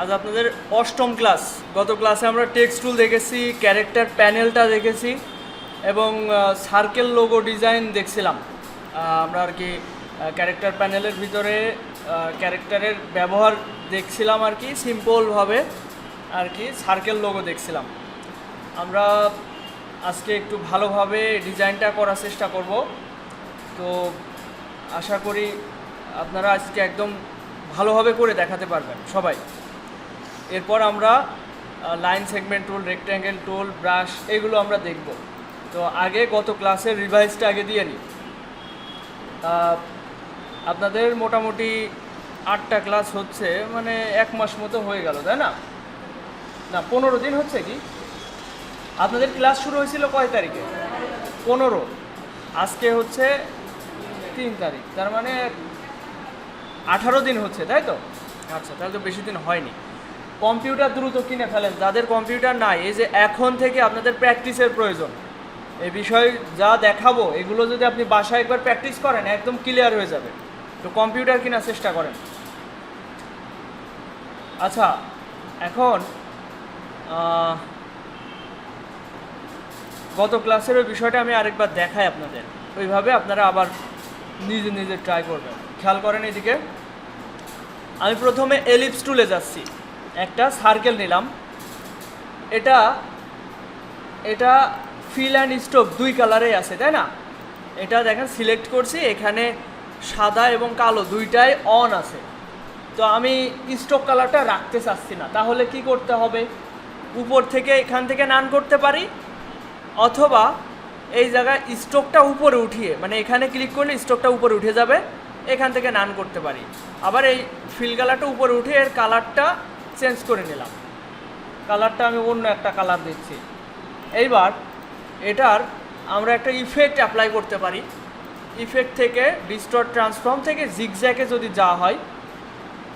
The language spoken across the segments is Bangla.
আজ আপনাদের অষ্টম ক্লাস। গত ক্লাসে আমরা টেক্সট টুল দেখেছি, ক্যারেক্টার প্যানেলটা দেখেছি এবং সার্কেল লোগো ডিজাইন দেখছিলাম। আমরা আর কি ক্যারেক্টার প্যানেলের ভিতরে ক্যারেক্টারের ব্যবহার দেখছিলাম আর কি, সিম্পলভাবে আর কি সার্কেল লোগো দেখছিলাম। আমরা আজকে একটু ভালোভাবে ডিজাইনটা করার চেষ্টা করব। তো আশা করি আপনারা আজকে একদম ভালোভাবে করে দেখাতে পারবেন সবাই। এরপর আমরা লাইন সেগমেন্ট টুল, রেক্ট্যাঙ্গেল টুল, ব্রাশ এগুলো আমরা দেখব। তো আগে গত ক্লাসের রিভাইজটা আগে দিয়ে নিই। আপনাদের মোটামুটি 8টা ক্লাস হচ্ছে, মানে 1 মাস মতো হয়ে গেল, তাই না? না, 15 দিন হচ্ছে কি? আপনাদের ক্লাস শুরু হয়েছিল কয় তারিখে? 15। আজকে হচ্ছে 3 তারিখ, তার মানে 18 দিন হচ্ছে, তাই তো? আচ্ছা, তাহলে তো বেশি দিন হয়নি। কম্পিউটার দ্রুত কিনে ফেলেন। যাদের কম্পিউটার নাই, এই যে এখন থেকে আপনাদের প্র্যাকটিসের প্রয়োজন। এই বিষয় যা দেখাবো এগুলো যদি আপনি বাসায় একবার প্র্যাকটিস করেন একদম ক্লিয়ার হয়ে যাবে। তো কম্পিউটার কেনার চেষ্টা করেন। আচ্ছা, এখন গত ক্লাসের ওই বিষয়টা আমি আরেকবার দেখাই আপনাদের, ওইভাবে আপনারা আবার নিজে নিজে ট্রাই করবেন। খেয়াল করেন এদিকে। আমি প্রথমে এলিপস টুলে যাচ্ছি, একটা সার্কেল নিলাম। এটা এটা ফিল অ্যান্ড স্ট্রোক 2 কালারেই আছে, তাই না? এটা দেখেন সিলেক্ট করছি, এখানে সাদা এবং কালো দুইটাই অন আছে। তো আমি স্ট্রোক কালারটা রাখতে চাচ্ছি না, তাহলে কি করতে হবে? উপর থেকে এখান থেকে নান করতে পারি, অথবা এই জায়গায় স্ট্রোকটা উপরে উঠিয়ে, মানে এখানে ক্লিক করলে স্ট্রোকটা উপরে উঠে যাবে, এখান থেকে নান করতে পারি। আবার এই ফিল কালারটা উপরে উঠে এর কালারটা চেঞ্জ করে নিলাম। কালারটা আমি অন্য একটা কালার দিচ্ছি। এইবার এটার আমরা একটা ইফেক্ট অ্যাপ্লাই করতে পারি। ইফেক্ট থেকে ডিস্টর্ট ট্রান্সফর্ম থেকে জিগজ্যাগে যদি যাওয়া হয়,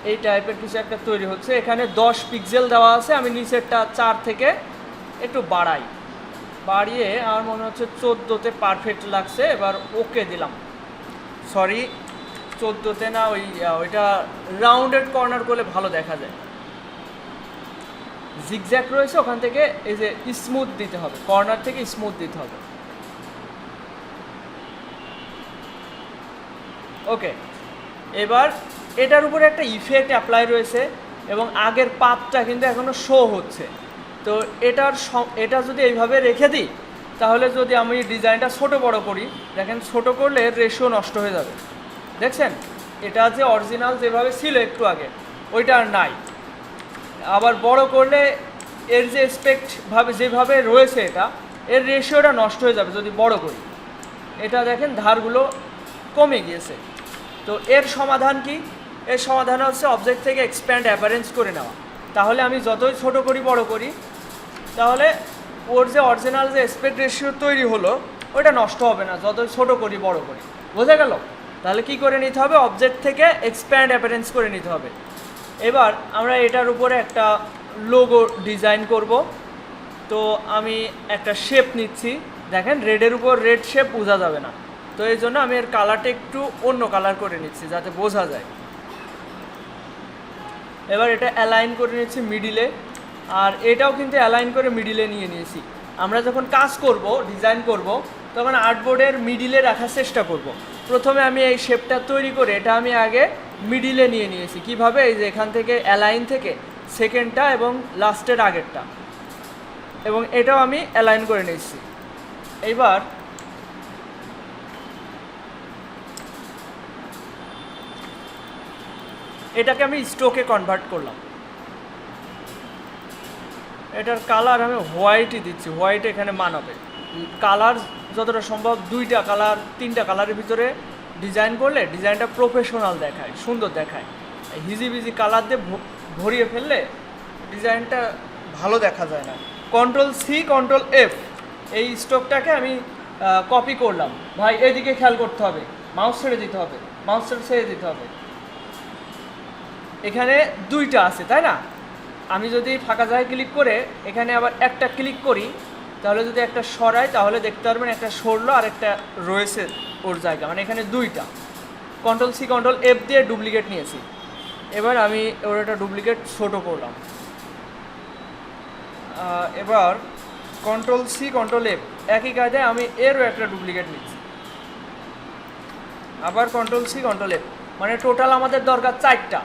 এই টাইপের কিছু একটা তৈরি হচ্ছে। এখানে 10 পিক্সেল দেওয়া আছে, আমি নিচেরটা 4 থেকে একটু বাড়িয়ে আমার মনে হচ্ছে 14তে পারফেক্ট লাগছে। এবার ওকে দিলাম। সরি, 14তে না, ওইটা রাউন্ডেড কর্নার করলে ভালো দেখা যায়। জিগজ্যাগ রয়েছে, ওখান থেকে এই যে স্মুথ দিতে হবে, কর্নার থেকে স্মুথ দিতে হবে। ওকে, এবার এটার উপরে একটা ইফেক্ট অ্যাপ্লাই রয়েছে এবং আগের পাতটা কিন্তু এখনও শো হচ্ছে। তো এটা যদি এইভাবে রেখে দিই, তাহলে যদি আমি ডিজাইনটা ছোট বড় করি, দেখেন ছোট করলে রেশিও নষ্ট হয়ে যাবে। দেখছেন, এটা যে অরিজিনাল যেভাবে ছিল একটু আগে, ওইটা আর নাই। আবার বড় করলে এর যে এক্সপেক্টভাবে যেভাবে রয়েছে এটা, এর রেশিওটা নষ্ট হয়ে যাবে যদি বড় করি। এটা দেখেন ধারগুলো কমে গিয়েছে। তো এর সমাধান কি? এর সমাধান হচ্ছে অবজেক্ট থেকে এক্সপ্যান্ড অ্যাপারেন্স করে নেওয়া। তাহলে আমি যতই ছোট করি বড় করি, তাহলে ওর যে অরিজিনাল যে এক্সপেক্ট রেশিও তৈরি হলো ওটা নষ্ট হবে না, যতই ছোট করি বড় করি। বোঝা গেল? তাহলে কি করে নিতে হবে? অবজেক্ট থেকে এক্সপ্যান্ড অ্যাপারেন্স করে নিতে হবে। এবার আমরা এটার উপরে একটা লোগো ডিজাইন করব। তো আমি একটা শেপ নিচ্ছি। দেখেন, রেডের উপর রেড শেপ বোঝা যাবে না, তো এই জন্য আমি এর কালারটা একটু অন্য কালার করে নিচ্ছি যাতে বোঝা যায়। এবার এটা অ্যালাইন করে নিচ্ছি মিডিলে, আর এটাও কিন্তু অ্যালাইন করে মিডিলে নিয়ে নিয়েছি। আমরা যখন কাজ করব, ডিজাইন করব, তখন আর্টবোর্ডের মিডিলে রাখার চেষ্টা করব। প্রথমে আমি এই শেপটা তৈরি করে এটা আমি আগে মিডিলে নিয়ে নিয়েছি। কিভাবে? এই যে এখান থেকে অ্যালাইন থেকে সেকেন্ডটা এবং লাস্টের আগেরটা, এবং এটাও আমি অ্যালাইন করে নিয়েছি। এইবার এটাকে আমি স্ট্রোকে কনভার্ট করলাম। এটার কালার আমি হোয়াইটই দিচ্ছি, হোয়াইট এখানে মানাবে। কালার যতটা সম্ভব 2টা কালার 3টা কালারের ভিতরে ডিজাইন করলে ডিজাইনটা প্রফেশনাল দেখায়, সুন্দর দেখায়। হিজিবিজি কালার দিয়ে ভরিয়ে ফেললে ডিজাইনটা ভালো দেখা যায় না। Ctrl+C Ctrl+F, এই স্ট্রোকটাকে আমি কপি করলাম। ভাই এদিকে খেয়াল করতে হবে, মাউস ছেড়ে দিতে হবে, মাউস ছেড়ে দিতে হবে। এখানে 2টা আছে, তাই না? আমি যদি ফাঁকা জায়গায় ক্লিক করে এখানে আবার একটা ক্লিক করি, তাহলে যদি একটা সরাই তাহলে দেখতে পারবেন একটা সরলো আর একটা রয়েছে ওর জায়গা, মানে এখানে 2টা। Ctrl+C Ctrl+F দিয়ে ডুপ্লিকেট নিয়েছি। এবার আমি ওর একটা ডুপ্লিকেট ছোটো করলাম। এবার কন্ট্রোল সি কন্ট্রোল এফ একই কাজে আমি এরও একটা ডুপ্লিকেট নিচ্ছি, আবার কন্ট্রোল সি কন্ট্রোল এফ, মানে টোটাল আমাদের দরকার 4টা।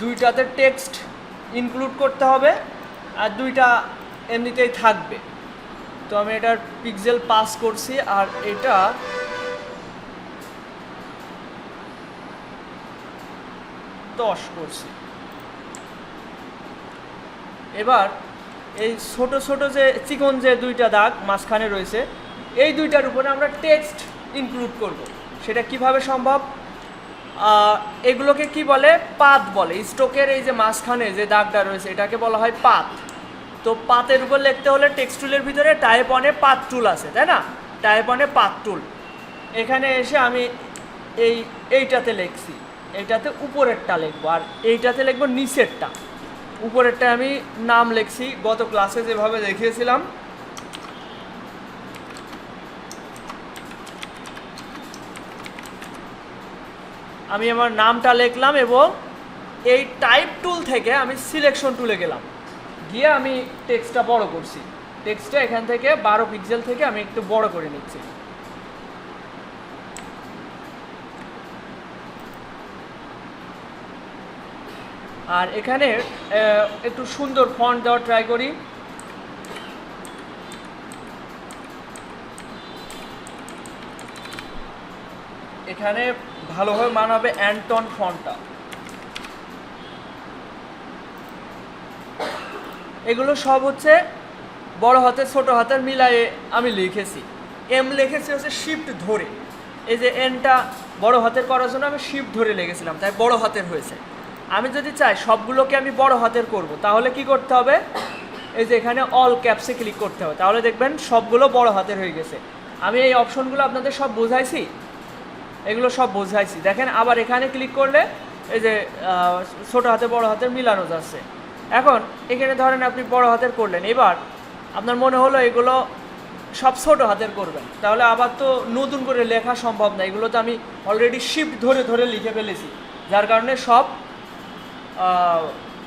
2টাতে টেক্সট ইনক্লুড করতে হবে আর 2টা এমনিতেই থাকবে। তো আমি এটার পিক্সেল পাস করছি আর এটা দশ করছি। এবার এই ছোট ছোট যে চিকন যে 2টা দাগ মাঝখানে রয়েছে, এই 2টার উপরে আমরা টেক্সট ইনক্লুড করব। সেটা কিভাবে সম্ভব? এগুলোকে কি বলে? পাত বলে। স্ট্রোকের এই যে মাঝখানে যে দাগটা রয়েছে এটাকে বলা হয় পাত। তো পাতের উপর লিখতে হলে টেক্সট টুলের ভিতরে টাইপ অনে পাত টুল আছে, তাই না? টাইপ অনে পাত টুল। এখানে এসে আমি এইটাতে লিখছি, এইটাতে উপরেরটা লিখবো আর এইটাতে লিখবো নিচেরটা। উপরেরটা আমি নাম লিখছি গত ক্লাসে যেভাবে দেখিয়েছিলাম। আমি আমার নামটা লিখলাম এবং এই টাইপ টুল থেকে আমি সিলেকশন টুলে গেলাম, গিয়ে আমি টেক্সটটা বড় করছি। টেক্সটটা এখান থেকে 12 পিক্সেল থেকে আমি একটু বড় করে নিচ্ছি। আর এখানে একটু সুন্দর ফন্ট দেওয়ার ট্রাই করি। এখানে ভালোভাবে মানাবে অ্যান্টন ফন্টটা। এগুলো সব হচ্ছে বড় হাতের ছোট হাতের মিলায়ে আমি লিখেছি। এম লিখেছি হচ্ছে শিফট ধরে, এই যে এনটা বড় হাতের করার জন্য আমি শিফট ধরে লিখেছিলাম, তাই বড় হাতের হয়েছে। আমি যদি চাই সবগুলোকে আমি বড় হাতের করব, তাহলে কি করতে হবে? এই যে এখানে অল ক্যাপসে ক্লিক করতে হবে, তাহলে দেখবেন সবগুলো বড় হাতের হয়ে গেছে। আমি এই অপশনগুলো আপনাদের সব বোঝাইছি, এগুলো সব বোঝাইছি। দেখেন আবার এখানে ক্লিক করলে এই যে ছোট হাতে বড় হাতের মিলানো যাচ্ছে। এখন এখানে ধরেন আপনি বড় হাতের করলেন, এবার আপনার মনে হলো এগুলো সব ছোট হাতের করবেন, তাহলে আবার তো নতুন করে লেখা সম্ভব না। এগুলো তো আমি অলরেডি শিফট ধরে ধরে লিখে ফেলেছি, যার কারণে সব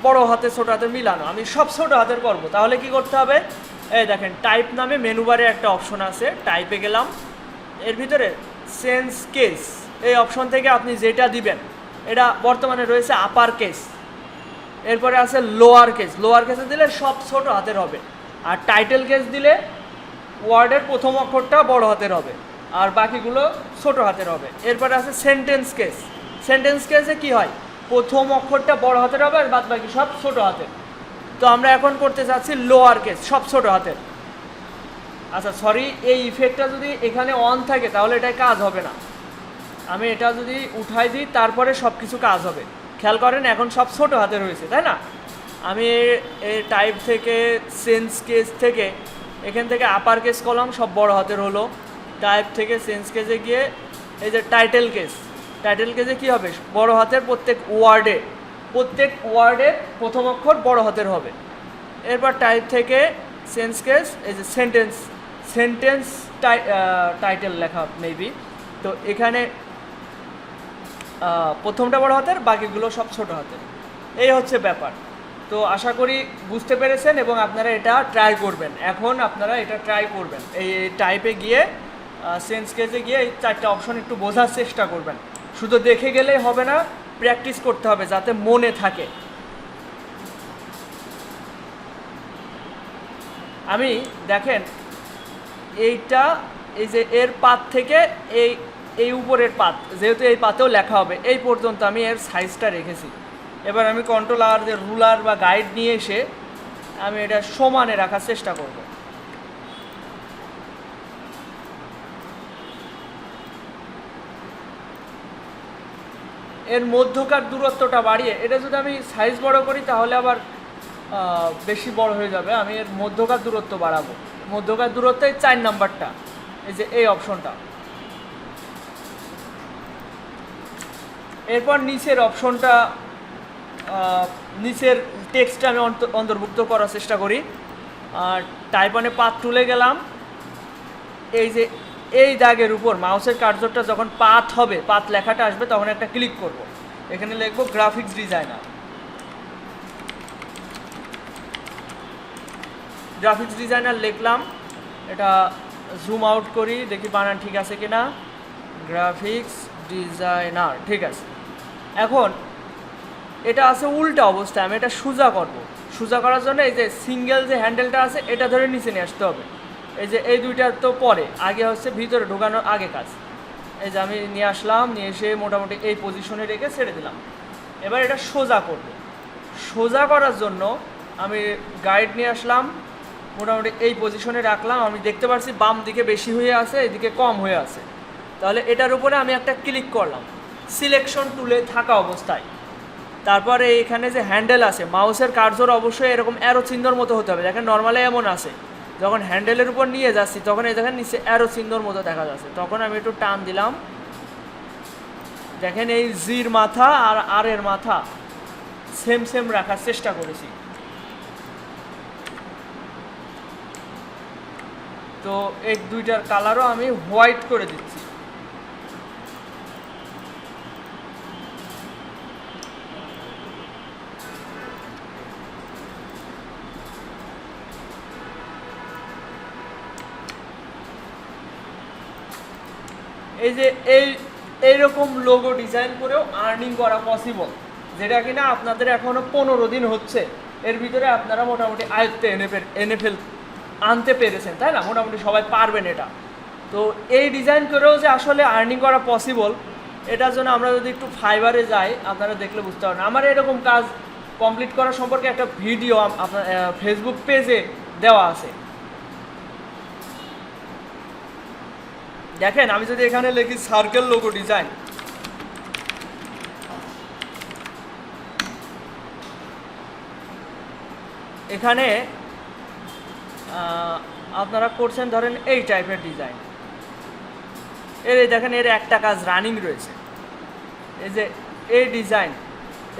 বড় হাতে ছোট হাতের মিলানো। আমি সব ছোট হাতের করব, তাহলে কি করতে হবে? এই দেখেন টাইপ নামে মেনু বারে একটা অপশন আছে, টাইপে গেলাম, এর ভিতরে সেন্স কেস এই অপশন থেকে আপনি যেটা দিবেন, এটা বর্তমানে রয়েছে আপার কেস, এরপরে আছে লোয়ার কেস। লোয়ার কেসে দিলে সব ছোট হাতের হবে, আর টাইটেল কেস দিলে ওয়ার্ডের প্রথম অক্ষরটা বড় হাতের হবে আর বাকিগুলো ছোট হাতের হবে। এরপরে আছে সেন্টেন্স কেস। সেন্টেন্স কেসে কি হয়? প্রথম অক্ষরটা বড় হাতের হবে আর বাদ বাকি সব ছোট হাতের। তো আমরা এখন করতে চাচ্ছি লোয়ার কেস, সব ছোট হাতের। আচ্ছা সরি, এই ইফেক্টটা যদি এখানে অন থাকে তাহলে এটাই কাজ হবে না। আমি এটা যদি উঠাই দিই তারপরে সব কিছু কাজ হবে। খেয়াল করেন এখন সব ছোট হাতের হয়েছে, তাই না? আমি এই টাইপ থেকে সেন্স কেস থেকে এখান থেকে আপার কেস করলাম, সব বড় হাতের হলো। টাইপ থেকে সেন্স কেসে গিয়ে এই যে টাইটেল কেস, টাইটেল কেসে কী হবে? বড় হাতের প্রত্যেক ওয়ার্ডে প্রথম অক্ষর বড় হাতের হবে। এরপর টাইপ থেকে সেন্স কেস, এই যে সেন্টেন্স টাইটেল লেখা মেবি, তো এখানে প্রথমটা বড় হাতের, বাকিগুলো সব ছোট হাতের। এই হচ্ছে ব্যাপার। তো আশা করি বুঝতে পেরেছেন এবং আপনারা এটা ট্রাই করবেন। এখন আপনারা এটা ট্রাই করবেন, এই টাইপে গিয়ে সেন্স কেসে গিয়ে এই 4টা অপশন একটু বোঝার চেষ্টা করবেন। শুধু দেখে গেলেই হবে না, প্র্যাকটিস করতে হবে যাতে মনে থাকে। আমি দেখেন এইটা, এই যে এর পাত থেকে এই উপরের পাত, যেহেতু এই পাতেও লেখা হবে, এই পর্যন্ত আমি এর সাইজটা রেখেছি। এবার আমি কন্ট্রোল আর যে রুলার বা গাইড নিয়ে এসে আমি এটা সমানে রাখার চেষ্টা করব। এর মধ্যকার দূরত্বটা বাড়িয়ে, এটা যদি আমি সাইজ বড় করি তাহলে আবার বেশি বড় হয়ে যাবে। আমি এর মধ্যকার দূরত্ব বাড়াবো। মধ্যকার দূরত্ব এই 4 নাম্বারটা, এই যে এই অপশনটা। এরপর নিচের অপশনটা, নিচের টেক্সটটা আমি অন্তর্ভুক্ত করার চেষ্টা করি। আর টাইপ অনে পাত তুলে গেলাম, এই যে এই দাগের উপর মাউসের কার্সরটা যখন পাত হবে, পাত লেখাটা আসবে, তখন একটা ক্লিক করব। এখানে লিখবো গ্রাফিক্স ডিজাইনার। গ্রাফিক্স ডিজাইনার লিখলাম, এটা জুম আউট করি দেখি বানান ঠিক আছে কিনা, গ্রাফিক্স ডিজাইনার, ঠিক আছে। এখন এটা আছে উল্টা অবস্থায়, আমি এটা সোজা করব। সোজা করার জন্য এই যে সিঙ্গেল যে হ্যান্ডেলটা আছে এটা ধরে নিচে নিয়ে আসতে হবে। এই যে এই দুইটার তো পরে, আগে হচ্ছে ভিতরে ঢোকানোর আগে কাজ। এই যে আমি নিয়ে আসলাম, নিয়ে এসে মোটামুটি এই পজিশনে রেখে ছেড়ে দিলাম। এবার এটা সোজা করব। সোজা করার জন্য আমি গাইড নিয়ে আসলাম, মোটামুটি এই পজিশনে রাখলাম। আমি দেখতে পাচ্ছি বাম দিকে বেশি হয়ে আছে, এদিকে কম হয়ে আছে। তাহলে এটার উপরে আমি একটা ক্লিক করলাম সিলেকশন টুলে থাকা অবস্থায়। তারপরে এখানে যে হ্যান্ডেল আছে, মাউসের কার্সর অবশ্যই এরকম অ্যারো চিহ্নর মতো হতে হবে। দেখেন নর্মালি এমন আছে, যখন হ্যান্ডেলের উপর নিয়ে যাচ্ছি তখন এই দেখেন নিচে অ্যারো চিহ্নর মতো দেখা যাচ্ছে। তখন আমি একটু টান দিলাম, দেখেন এই জির মাথা আর আর এর মাথা সেম সেম রাখার চেষ্টা করেছি। তো এই দুইটার কালারও আমি হোয়াইট করে দিচ্ছি। এই যে এইরকম লোগো ডিজাইন করেও আর্নিং করা পসিবল, যেটা কিনা আপনাদের এখনও 15 দিন হচ্ছে, এর ভিতরে আপনারা মোটামুটি আয়ত্তে এনএফএল আনতে পেরেছেন, তাই না? মোটামুটি সবাই পারবেন এটা। তো এই ডিজাইন করেও যে আসলে আর্নিং করা পসিবল, এটার জন্য আমরা যদি একটু ফাইবারে যাই আপনারা দেখলে বুঝতে পারবেন। আমার এরকম কাজ কমপ্লিট করা সম্পর্কে একটা ভিডিও আপনার ফেসবুক পেজে দেওয়া আছে। দেখেন আমি যদি এখানে লিখি সার্কেল লোগো ডিজাইন, এখানে আপনারা করছেন ধরেন এই টাইপের ডিজাইন, দেখেন এর একটা কাজ রানিং রয়েছে। এই যে এই ডিজাইন,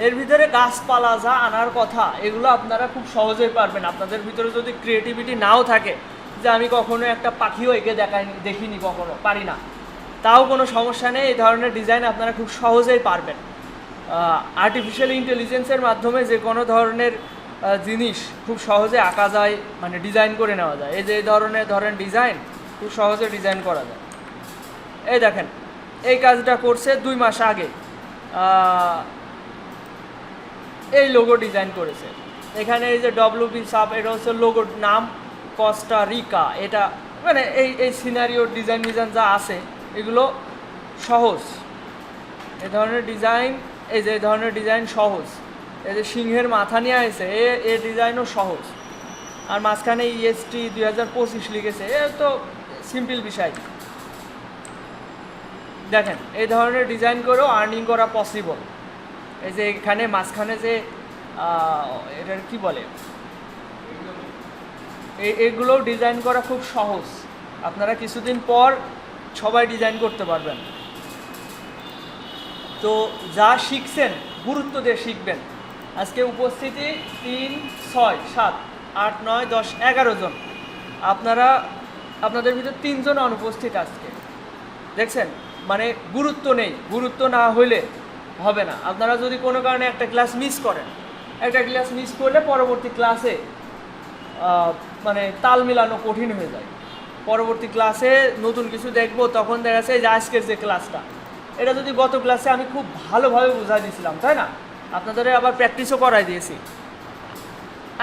এর ভিতরে গাছপালা যা আনার কথা এগুলো আপনারা খুব সহজেই পারবেন। আপনাদের ভিতরে যদি ক্রিয়েটিভিটি নাও থাকে, যে আমি কখনো একটা পাখিও এঁকে দেখিনি, কখনো পারি না, তাও কোনো সমস্যা নেই। এই ধরনের ডিজাইন আপনারা খুব সহজেই পারবেন। আর্টিফিশিয়াল ইন্টেলিজেন্সের মাধ্যমে যে কোনো ধরনের জিনিস খুব সহজে আঁকা যায়, মানে ডিজাইন করে নেওয়া যায়। এই যে এই ধরনের ডিজাইন খুব সহজে ডিজাইন করা যায়। এই দেখেন এই কাজটা করছে 2 মাস আগে, এই লোগো ডিজাইন করেছে। এখানে এই যে WP সাব, এটা হচ্ছে লোগোর নাম, কস্টা রিকা। এটা মানে এই সিনারিও ডিজাইন যা আছে এগুলো সহজ। এই ধরনের ডিজাইন, এই যে এই ধরনের ডিজাইন সহজ। এই যে সিংহের মাথা নিয়ে আসে, এই ডিজাইনও সহজ। আর মাঝখানে EST 2025 লিখেছে, এ তো সিম্পল বিষয়। দেখেন এই ধরনের ডিজাইন করেও আর্নিং করা পসিবল। এই যে এখানে মাঝখানে যে এটার কি বলে, এগুলোও ডিজাইন করা খুব সহজ। আপনারা কিছুদিন পর সবাই ডিজাইন করতে পারবেন। তো যা শিখছেন গুরুত্ব দিয়ে শিখবেন। আজকে উপস্থিতি 3, 6, 7, 8, 9, 10, 11 জন। আপনাদের ভিতর 3 জন অনুপস্থিত আজকে, দেখছেন? মানে গুরুত্ব নেই, গুরুত্ব না হইলে হবে না। আপনারা যদি কোনো কারণে একটা ক্লাস মিস করেন, একটা ক্লাস মিস করলে পরবর্তী ক্লাসে মানে তাল মিলানো কঠিন হয়ে যায়। পরবর্তী ক্লাসে নতুন কিছু দেখবো, তখন দেখা যাচ্ছে যে আজকের যে ক্লাসটা, এটা যদি গত ক্লাসে আমি খুব ভালোভাবে বুঝাই দিয়েছিলাম, তাই না? আপনাদের আবার প্র্যাকটিসও করাই দিয়েছি।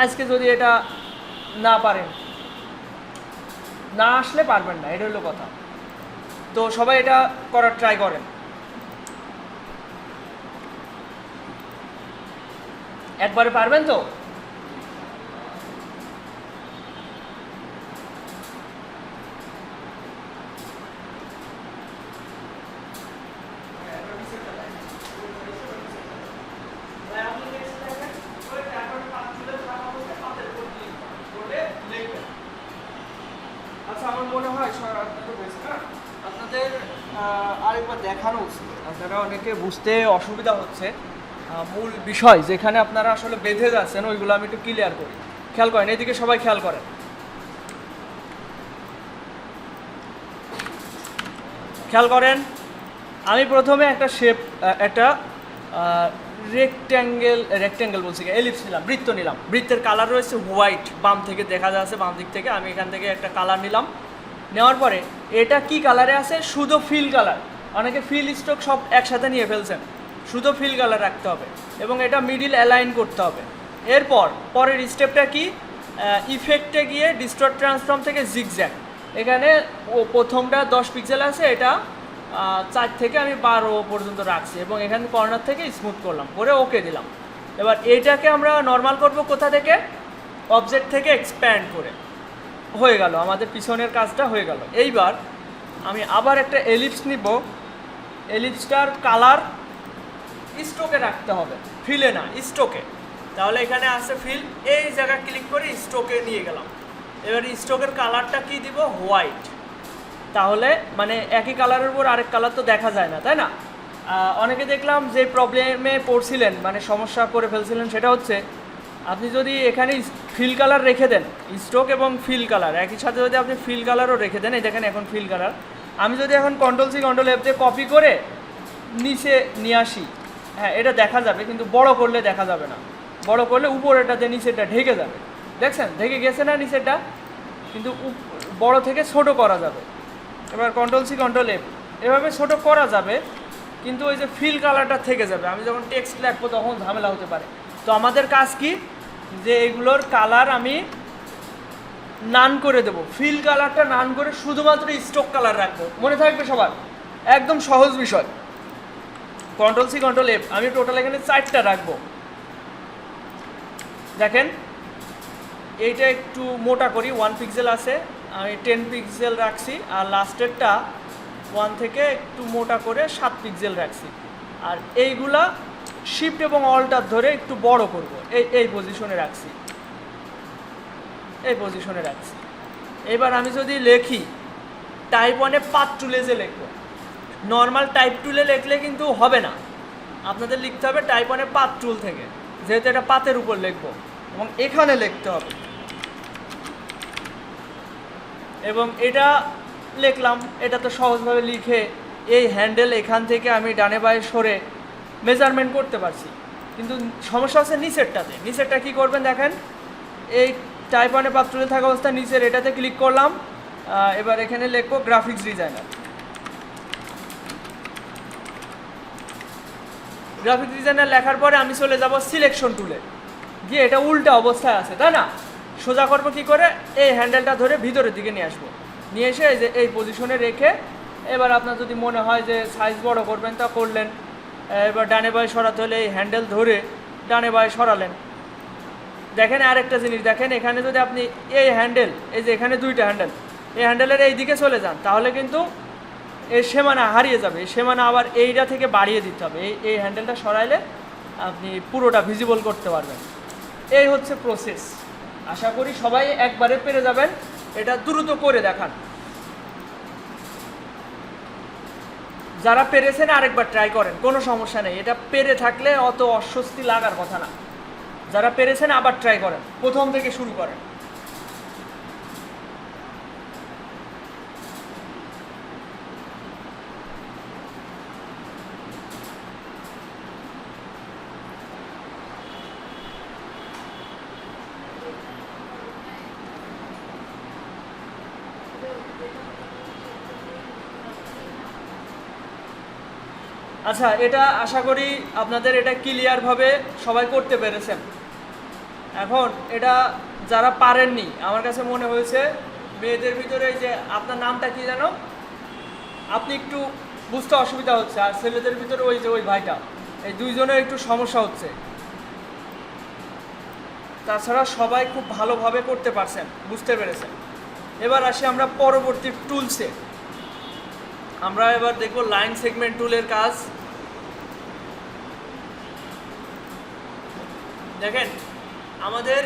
আজকে যদি এটা না পারেন, না আসলে পারবেন না, এটা হলো কথা। তো সবাই এটা করার ট্রাই করেন। একবারে পারবেন তো? আচ্ছা, আমার মনে হয় আপনাদের আরেকবার দেখানো উচিত। আপনারা অনেকে বুঝতে অসুবিধা হচ্ছে, মূল বিষয় যেখানে আপনারা আসলে বেঁধে যাচ্ছেন ওইগুলো আমি একটু ক্লিয়ার করি। খেয়াল করেন, এদিকে সবাই খেয়াল করেন। খেয়াল করেন, আমি প্রথমে একটা শেপ, একটা রেক্ট্যাঙ্গেল বলছি কি, এলিপস নিলাম, বৃত্ত নিলাম। বৃত্তের কালার রয়েছে হোয়াইট, বাম থেকে দেখা যাচ্ছে, বাম দিক থেকে। আমি এখান থেকে একটা কালার নিলাম, নেওয়ার পরে এটা কি কালারে আছে, শুধু ফিল কালার। অনেকে ফিল স্ট্রোক সব একসাথে নিয়ে ফেলছেন, শুধু ফিল কালার রাখতে হবে এবং এটা মিডিল অ্যালাইন করতে হবে। এরপর পরের স্টেপটা কি, ইফেক্টে গিয়ে ডিস্টর্ট ট্রান্সফর্ম থেকে জিগজ্যাগ। এখানে প্রথমটা 10 পিক্সেল আছে, এটা 4 থেকে আমি 12 পর্যন্ত রাখছি এবং এখানে কর্নার থেকে স্মুথ করলাম, করে ওকে দিলাম। এবার এইটাকে আমরা নর্মাল করব কোথা থেকে, অবজেক্ট থেকে এক্সপ্যান্ড করে। হয়ে গেল, আমাদের পিছনের কাজটা হয়ে গেল। এইবার আমি আবার একটা এলিপস নিব, এলিপসটার কালার স্ট্রোকে রাখতে হবে, ফিলে না, স্ট্রোকে। তাহলে এখানে আছে ফিল, এই জায়গায় ক্লিক করে স্ট্রোকে নিয়ে গেলাম। এবার স্ট্রোকের কালারটা কি দিব, হোয়াইট। তাহলে মানে একই কালারের উপর আরেক কালার তো দেখা যায় না, তাই না? অনেকে দেখলাম যে প্রবলেমে পড়ছিলেন, মানে সমস্যা করে ফেলছিলেন, সেটা হচ্ছে আপনি যদি এখানে ফিল কালার রেখে দেন, স্ট্রোক এবং ফিল কালার একই সাথে যদি আপনি ফিল কালারও রেখে দেন, এই দেখেন এখন ফিল কালার। আমি যদি এখন কন্ট্রোল সি কন্ট্রোল এফ দিয়ে কপি করে নিচে নিয়ে আসি, হ্যাঁ এটা দেখা যাবে, কিন্তু বড় করলে দেখা যাবে না। বড় করলে উপরেটাতে নিচেটা ঢেকে যাবে, দেখছেন ঢেকে গেছে না নিচেটা, কিন্তু বড় থেকে ছোট করা যাবে। এবার কন্ট্রোল সি কন্ট্রোল এফ, এভাবে ছোট করা যাবে, কিন্তু ওই যে ফিল কালারটা থেকে যাবে। আমি যখন টেক্সট লিখবো তখন ঝামেলা হতে পারে। তো আমাদের কাজ কি, যে এগুলোর কালার আমি নান করে দেবো, ফিল কালারটা নান করে শুধুমাত্র স্ট্রোক কালার রাখবো। মনে থাকবে সবার, একদম সহজ বিষয়। কন্ট্রোল সি কন্ট্রোল এফ, আমি টোটাল এখানে 4টা রাখবো। দেখেন এইটা একটু মোটা করি, 1 পিক্সেল আছে, আমি 10 পিক্সেল রাখছি, আর লাস্টেরটা 1 থেকে একটু মোটা করে 7 পিক্সেল রাখছি। আর এইগুলা শিফট এবং অল্টার ধরে একটু বড় করব, এই পজিশনে রাখছি, এই পজিশনে রাখছি। এবার আমি যদি লেখি, টাইপ 1-এ পাত টুলে যে লিখবো, নর্মাল টাইপ টুলে লিখলে কিন্তু হবে না, আপনাদের লিখতে হবে টাইপ 1-এ পাত টুল থেকে, যেহেতু এটা পাতের উপর লিখবো এবং এখানে লিখতে হবে। এবং এটা লিখলাম, এটা তো সহজভাবে লিখে এই হ্যান্ডেল এখান থেকে আমি ডানে বাঁয়ে সরে মেজারমেন্ট করতে পারছি। কিন্তু সমস্যা আছে নিচেরটাতে। নিচেরটা কী করবেন দেখেন, এই টাইপ 1-এ পাত টুলে থাকা অবস্থায় নিচের এটাতে ক্লিক করলাম, এবার এখানে লিখবো গ্রাফিক্স ডিজাইনার। গ্রাফিক্স ডিজাইনার লেখার পরে আমি চলে যাব সিলেকশন টুলে, গিয়ে এটা উল্টা অবস্থায় আছে, তাই না? সোজা করবো কী করে, এই হ্যান্ডেলটা ধরে ভিতরের দিকে নিয়ে আসবো, নিয়ে এসে এই যে এই পজিশনে রেখে, এবার আপনার যদি মনে হয় যে সাইজ বড় করবেন তা করলেন। এবার ডানে বাঁয়ে সরাতে হলে এই হ্যান্ডেল ধরে ডানে বাঁয়ে সরালেন। দেখেন আরেকটা জিনিস দেখেন, এখানে যদি আপনি এই হ্যান্ডেল, এই যে এখানে 2টা হ্যান্ডেল, এই হ্যান্ডেলের এই দিকে চলে যান, তাহলে কিন্তু এই সীমানা হারিয়ে যাবে। এই সীমানা আবার এইটা থেকে বাড়িয়ে দিতে হবে, এই হ্যান্ডেলটা সরাইলে আপনি পুরোটা ভিজিবল করতে পারবেন। এই হচ্ছে প্রসেস। আশা করি সবাই একবারে পেরে যাবেন। এটা দ্রুত করে দেখান, যারা পেরেছেন আরেকবার ট্রাই করেন, কোনো সমস্যা নেই। এটা পেরে থাকলে অত অস্বস্তি লাগার কথা না। যারা পেরেছেন আবার ট্রাই করেন, প্রথম থেকে শুরু করেন। আচ্ছা, এটা আশা করি আপনাদের এটা ক্লিয়ারভাবে সবাই করতে পেরেছেন। এখন এটা যারা পারেননি, আমার কাছে মনে হয়েছে মেয়েদের ভিতরে যে আপনার নামটা কি জানো, আপনি একটু বুঝতে অসুবিধা হচ্ছে, আর ছেলেদের ভিতরে ওই যে ওই ভাইটা, এই দুইজনের একটু সমস্যা হচ্ছে। তাছাড়া সবাই খুব ভালোভাবে করতে পারছেন, বুঝতে পেরেছেন। এবার আসি আমরা পরবর্তী টুলসে। আমরা এবার দেখব লাইন সেগমেন্ট টুলের কাজ। দেখেন আমাদের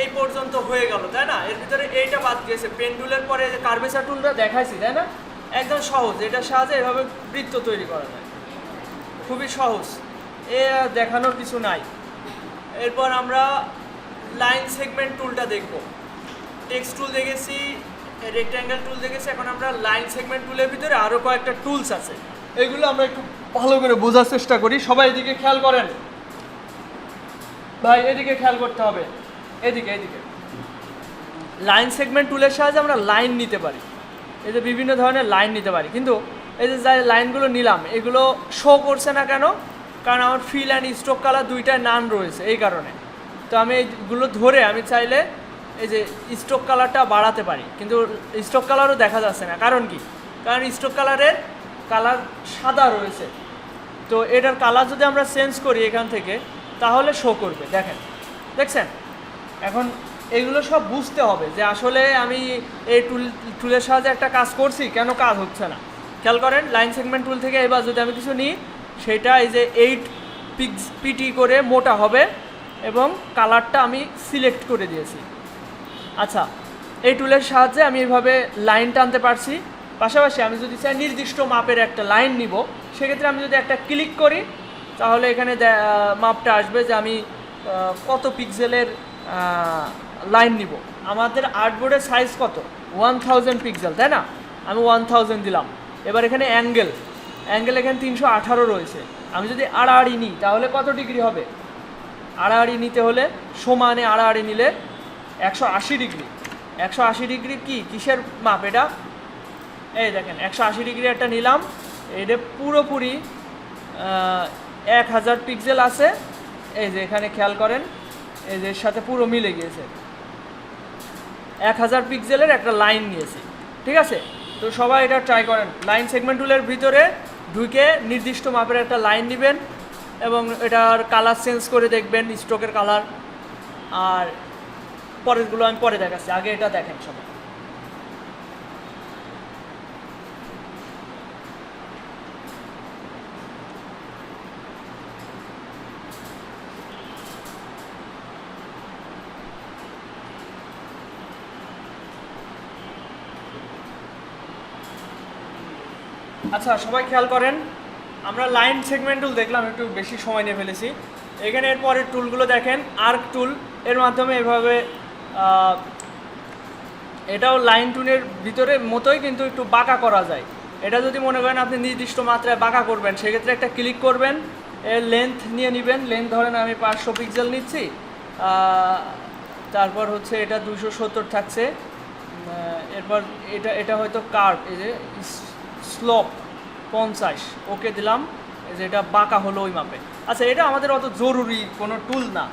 এই পর্যন্ত হয়ে গেল, তাই না? এর ভিতরে এইটা বাদ গিয়েছে, পেন টুলের পরে যে কার্ভেচার টুলটা দেখাইছি, তাই না? একদম সহজ, এটার সাহায্যে এভাবে বৃত্ত তৈরি করা যায়, খুবই সহজ, এ দেখানোর কিছু নাই। এরপর আমরা লাইন সেগমেন্ট টুলটা দেখব। টেক্সট টুল দেখেছি, রেক্ট্যাঙ্গেল টুল দেখেছি, এখন আমরা লাইন সেগমেন্ট টুলের ভিতরে আরও কয়েকটা টুলস আছে, এগুলো আমরা একটু ভালো করে বোঝার চেষ্টা করি। সবাই এদিকে খেয়াল করেন ভাই, এদিকে খেয়াল করতে হবে, এদিকে এদিকে। লাইন সেগমেন্ট টুলের সাহায্যে আমরা লাইন নিতে পারি, এই যে বিভিন্ন ধরনের লাইন নিতে পারি। কিন্তু এই যে লাইনগুলো নিলাম এগুলো শো করছে না কেন? কারণ আমার ফিল অ্যান্ড স্ট্রোক কালার দুইটাই নান রয়েছে, এই কারণে। তো আমি এইগুলো ধরে আমি চাইলে এই যে স্ট্রোক কালারটা বাড়াতে পারি, কিন্তু স্ট্রোক কালারও দেখা যাচ্ছে না। কারণ কি? কারণ স্ট্রোক কালারের কালার সাদা রয়েছে। তো এটার কালার যদি আমরা চেঞ্জ করি এখান থেকে, তাহলে শো করবে। দেখেন, দেখছেন? এখন এগুলো সব বুঝতে হবে যে আসলে আমি এই টুলের সাহায্যে একটা কাজ করছি, কেন কাজ হচ্ছে না। খেয়াল করেন, লাইন সেগমেন্ট টুল থেকে এবার যদি আমি কিছু নিই, সেটা এই যে 8 পিটি করে মোটা হবে এবং কালারটা আমি সিলেক্ট করে দিয়েছি। আচ্ছা, এই টুলের সাহায্যে আমি এইভাবে লাইন টানতে পারছি। পাশাপাশি আমি যদি চাই নির্দিষ্ট মাপের একটা লাইন নিব, সেক্ষেত্রে আমি যদি একটা ক্লিক করি, তাহলে এখানে মাপটা আসবে যে আমি কত পিক্সেলের লাইন নিব। আমাদের আর্টবোর্ডের সাইজ কত? 1000 পিক্সেল, তাই না? আমি 1000 দিলাম। এবার এখানে অ্যাঙ্গেল এখানে 318 রয়েছে। আমি যদি আড়াআড়ি নিই, তাহলে কত ডিগ্রি হবে? আড়াআড়ি নিতে হলে সমানে আড়াআড়ি নিলে 180 ডিগ্রি। 180 ডিগ্রি কিসের মাপ এটা? এই দেখেন, 180 ডিগ্রি একটা নিলাম, এটা পুরোপুরি 1000 পিক্সেল আছে। এই যে এখানে খেয়াল করেন, এই যে এর সাথে পুরো মিলে গিয়েছে। 1000 পিক্সেলের একটা লাইন নিয়েছি, ঠিক আছে? তো সবাই এটা ট্রাই করেন। লাইন সেগমেন্ট টুলের ভিতরে ঢুকে নির্দিষ্ট মাপের একটা লাইন নেবেন এবং এটার কালার চেঞ্জ করে দেখবেন, স্ট্রোকের কালার। আর পরেরগুলো আমি পরে দেখাচ্ছি, আগে এটা দেখেন সবাই। আচ্ছা, সবাই খেয়াল করেন, আমরা লাইন সেগমেন্ট টুল দেখলাম, একটু বেশি সময় নিয়ে ফেলেছি। এখানে এরপরের টুলগুলো দেখেন, আর্ক টুল। এর মাধ্যমে এভাবে এটাও লাইন টুলের ভিতরে মতোই, কিন্তু একটু বাঁকা করা যায়। এটা যদি মনে করেন আপনি নির্দিষ্ট মাত্রায় বাঁকা করবেন, সেক্ষেত্রে একটা ক্লিক করবেন, এর লেন্থ নিয়ে নেবেন। লেন্থ ধরেন আমি 500 পিক্সেল নিচ্ছি, তারপর হচ্ছে এটা 270 থাকছে। এরপর এটা হয়তো কার্ভ, এই যে স্লোপ 50, ওকে দিলাম। এই যে এটা বাঁকা হলো ওই মাপে। আচ্ছা, এটা আমাদের অত জরুরি কোনো টুল না,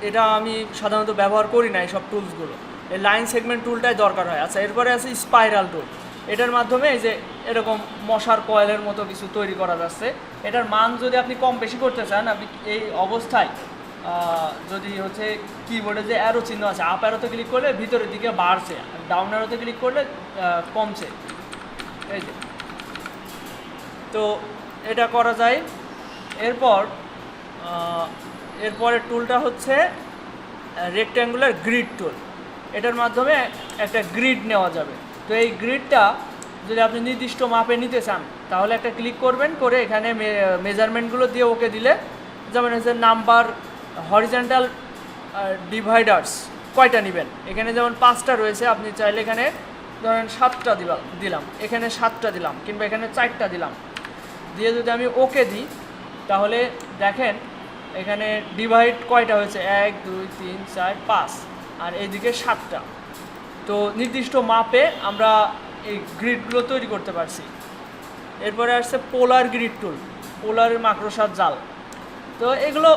এটা আমি সাধারণত ব্যবহার করি না এইসব টুলসগুলো। এই লাইন সেগমেন্ট টুলটাই দরকার হয়। আচ্ছা, এরপরে আছে স্পাইরাল টুল। এটার মাধ্যমে এই যে এরকম মশার কয়েলের মতো কিছু তৈরি করা যাচ্ছে। এটার মান যদি আপনি কম বেশি করতে চান, আপনি এই অবস্থায় যদি হচ্ছে কিবোর্ডে যে অ্যারো চিহ্ন আছে, আপ অ্যারোতে ক্লিক করলে ভিতরের দিকে বাড়ছে, ডাউন অ্যারোতে ক্লিক করলে কমছে। এই যে, তো এটা করা যায়। এরপরের টুলটা হচ্ছে রেক্ট্যাঙ্গুলার গ্রিড টুল। এটার মাধ্যমে একটা গ্রিড নেওয়া যাবে। তো এই গ্রিডটা যদি আপনি নির্দিষ্ট মাপে নিতে চান, তাহলে একটা ক্লিক করবেন, করে এখানে মেজারমেন্টগুলো দিয়ে ওকে দিলে, যেমন হচ্ছে নাম্বার, হরিজন্টাল ডিভাইডার্স কয়টা নেবেন, এখানে যেমন 5টা রয়েছে, আপনি চাইলে এখানে ধরেন 7টা দিলাম, এখানে 7টা দিলাম, কিংবা এখানে 4টা দিলাম, দিয়ে যদি আমি ওকে দিই, তাহলে দেখেন এখানে ডিভাইড কয়টা হয়েছে, 1 2 3 4 5, আর এইদিকে 7টা। তো নির্দিষ্ট মাপে আমরা এই গ্রিডগুলো তৈরি করতে পারছি। এরপরে আসছে পোলার গ্রিড টুল, পোলারের মাকড়সার জাল। তো এগুলো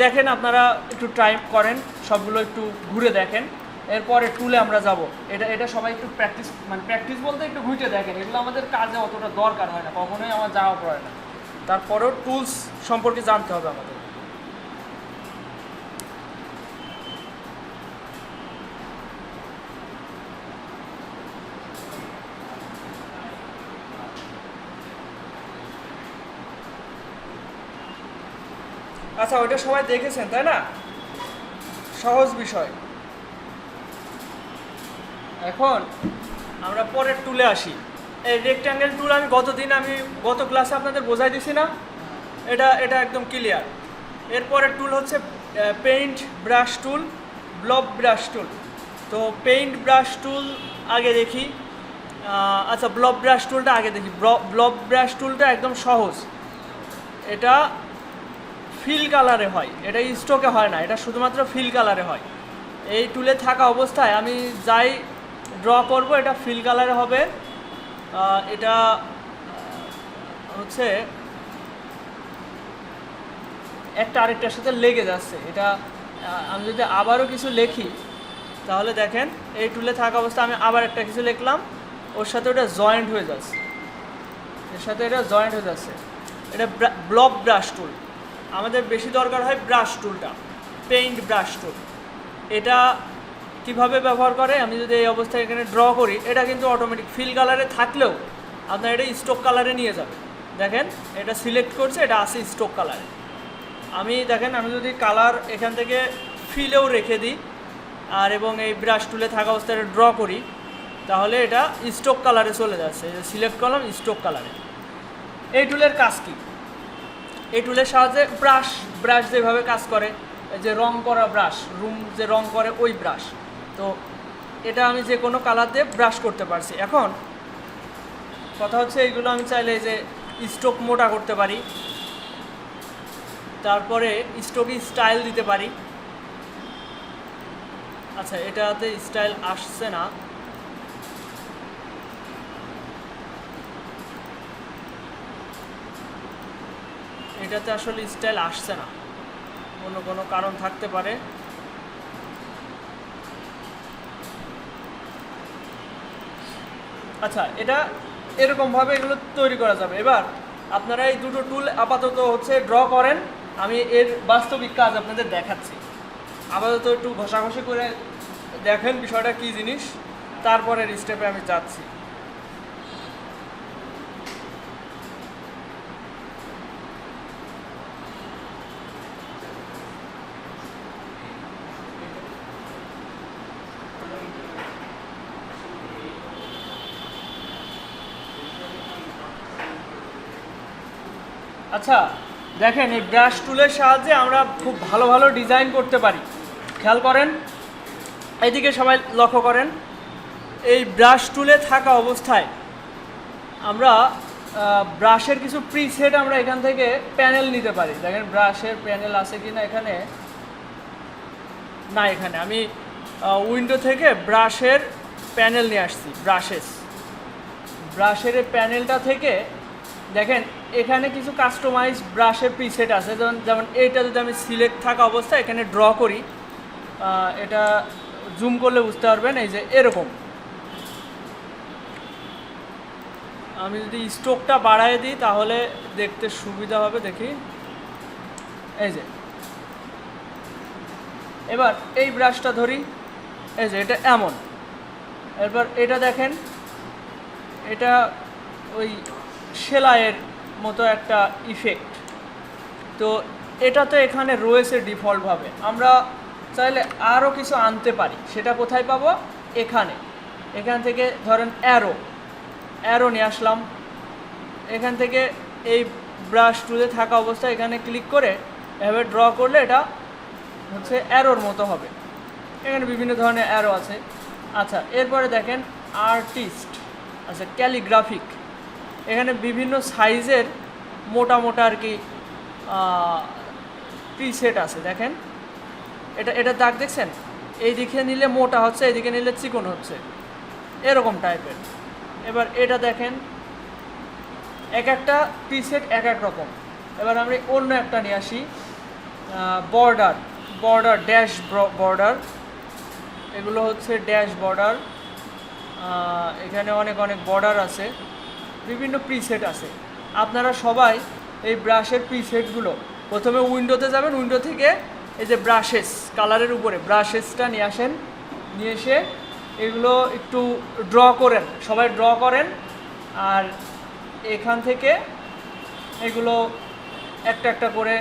দেখেন, আপনারা একটু ট্রাই করেন, সবগুলো একটু ঘুরে দেখেন। এরপরে টুলে আমরা যাব। এটা সবাই একটু প্র্যাকটিস বলতে একটু ঘুরে দেখেন। এগুলো আমাদের কাজে অতটা দরকার হয় না, কখনোই আমার যাওয়া পড়ে না। তারপরেও টুলস সম্পর্কে জানতে হবে আমাদের। আচ্ছা, ওইটা সবাই দেখেছেন তাই না? সহজ বিষয়। এখন আমরা পরের টুলে আসি। এই রেক্ট্যাঙ্গেল টুল আমি গত ক্লাসে আপনাদের বোঝাই দিছি না? এটা একদম ক্লিয়ার। এরপরের টুল হচ্ছে paint brush tool, blob brush tool. তো পেইন্ট ব্রাশ টুল আগে দেখি। আচ্ছা, ব্লব ব্রাশ টুলটা আগে দেখি। ব্লব ব্রাশ টুলটা একদম সহজ। এটা ফিল কালারে হয়, এটা স্টকে হয় না, এটা শুধুমাত্র ফিল কালারে হয়। এই টুলে থাকা অবস্থায় আমি যাই ড্র করব এটা ফিল কালারে হবে। এটা হচ্ছে একটা আরেকটার সাথে লেগে যাচ্ছে। এটা আমি যদি আবারও কিছু লিখি তাহলে দেখেন এই টুলে থাকা অবস্থা আমি আবার একটা কিছু লিখলাম, ওর সাথে ওটা জয়েন্ট হয়ে যাচ্ছে, এর সাথে এটা জয়েন্ট হয়ে যাচ্ছে। এটা ব্লক ব্রাশ টুল, আমাদের বেশি দরকার হয় ব্রাশ টুলটা, পেইন্ট ব্রাশ টুল। এটা কিভাবে ব্যবহার করে, আমি যদি এই অবস্থায় এখানে ড্র করি এটা কিন্তু অটোমেটিক ফিল কালারে থাকলেও আপনার এটা স্টক কালারে নিয়ে যাবে। দেখেন এটা সিলেক্ট করছে, এটা আছে স্টক কালারে। আমি দেখেন আমি যদি কালার এখান থেকে ফিলেও রেখে দিই আর এবং এই ব্রাশ টুলে থাকা অবস্থায় ড্র করি তাহলে এটা স্টক কালারে চলে যাচ্ছে। সিলেক্ট করলাম স্টক কালারে। এই টুলের কাজ কি, এই টুলের সাহায্যে ব্রাশ যেভাবে কাজ করে, যে রং করা ব্রাশ, রুম যে রং করে ওই ব্রাশ, তো এটা আমি যে কোনো কালার দিয়ে ব্রাশ করতে পারছি। এখন কথা হচ্ছে এইগুলো আমি চাইলে যে স্ট্রোক মোটা করতে পারি, তারপরে স্ট্রোকে স্টাইল দিতে পারি। আচ্ছা এটাতে স্টাইল আসছে না, এটাতে আসলে স্টাইল আসছে না, অন্য কোনো কারণ থাকতে পারে। আচ্ছা এটা এরকমভাবে এগুলো তৈরি করা যাবে। এবার আপনারা এই দুটো টুল আপাতত হচ্ছে ড্র করেন, আমি এর বাস্তবিক কাজ আপনাদের দেখাচ্ছি। আপাতত একটু ঘষাঘষি করে দেখেন বিষয়টা কী জিনিস, তারপরের স্টেপে আমি যাচ্ছি। আচ্ছা দেখেন এই ব্রাশ টুলের সাহায্যে আমরা খুব ভালো ভালো ডিজাইন করতে পারি। খেয়াল করেন, এইদিকে সবাই লক্ষ্য করেন, এই ব্রাশ টুলে থাকা অবস্থায় আমরা ব্রাশের কিছু প্রিসেট আমরা এখান থেকে প্যানেল নিতে পারি। দেখেন ব্রাশের প্যানেল আছে কি না এখানে, না এখানে আমি উইন্ডো থেকে ব্রাশের প্যানেল নিয়ে আসছি। ব্রাশের এই প্যানেলটা থেকে দেখেন এখানে কিছু কাস্টমাইজ ব্রাশের প্রিসেট আছে, যেমন এইটা যদি আমি সিলেক্ট থাকা অবস্থায় এখানে ড্র করি, এটা জুম করলে বুঝতে পারবেন, এই যে এরকম। আমি যদি স্ট্রোকটা বাড়ায় দিই তাহলে দেখতে সুবিধা হবে, দেখি এই যে। এবার এই ব্রাশটা ধরি, এই যে এটা এমন। এবার এটা দেখেন, এটা ওই সেলাইয়ের মতো একটা ইফেক্ট, তো এটা তো এখানে রয়েছে ডিফল্টভাবে। আমরা চাইলে আরও কিছু আনতে পারি, সেটা কোথায় পাবো, এখান থেকে ধরেন অ্যারো নিয়ে আসলাম। এখান থেকে এই ব্রাশ টুলে থাকা অবস্থায় এখানে ক্লিক করে এভাবে ড্র করলে এটা হচ্ছে অ্যারোর মতো হবে। এখানে বিভিন্ন ধরনের অ্যারো আছে। আচ্ছা এরপরে দেখেন আর্টিস্ট, আচ্ছা ক্যালিগ্রাফিক, এখানে বিভিন্ন সাইজের মোটা আর কি প্রিসেট আছে। দেখেন এটা দাগ দেখছেন, এই দিকে নিলে মোটা হচ্ছে, এইদিকে নিলে চিকন হচ্ছে, এরকম টাইপের। এবার এটা দেখেন এক একটা প্রিসেট এক এক রকম। এবার আমরা অন্য একটা নিয়ে আসি, বর্ডার ড্যাশ বর্ডার, এগুলো হচ্ছে ড্যাশ বর্ডার। এখানে অনেক বর্ডার আছে, বিভিন্ন প্রিসেট আছে। আপনারা সবাই এই ব্রাশের প্রিসেটগুলো প্রথমে উইন্ডোতে যাবেন, উইন্ডো থেকে এই যে ব্রাশেস কালারের উপরে ব্রাশেসটা নিয়ে আসেন, নিয়ে এসে এগুলো একটু ড্র করেন, সবাই ড্র করেন। আর এখান থেকে এগুলো একটা একটা করে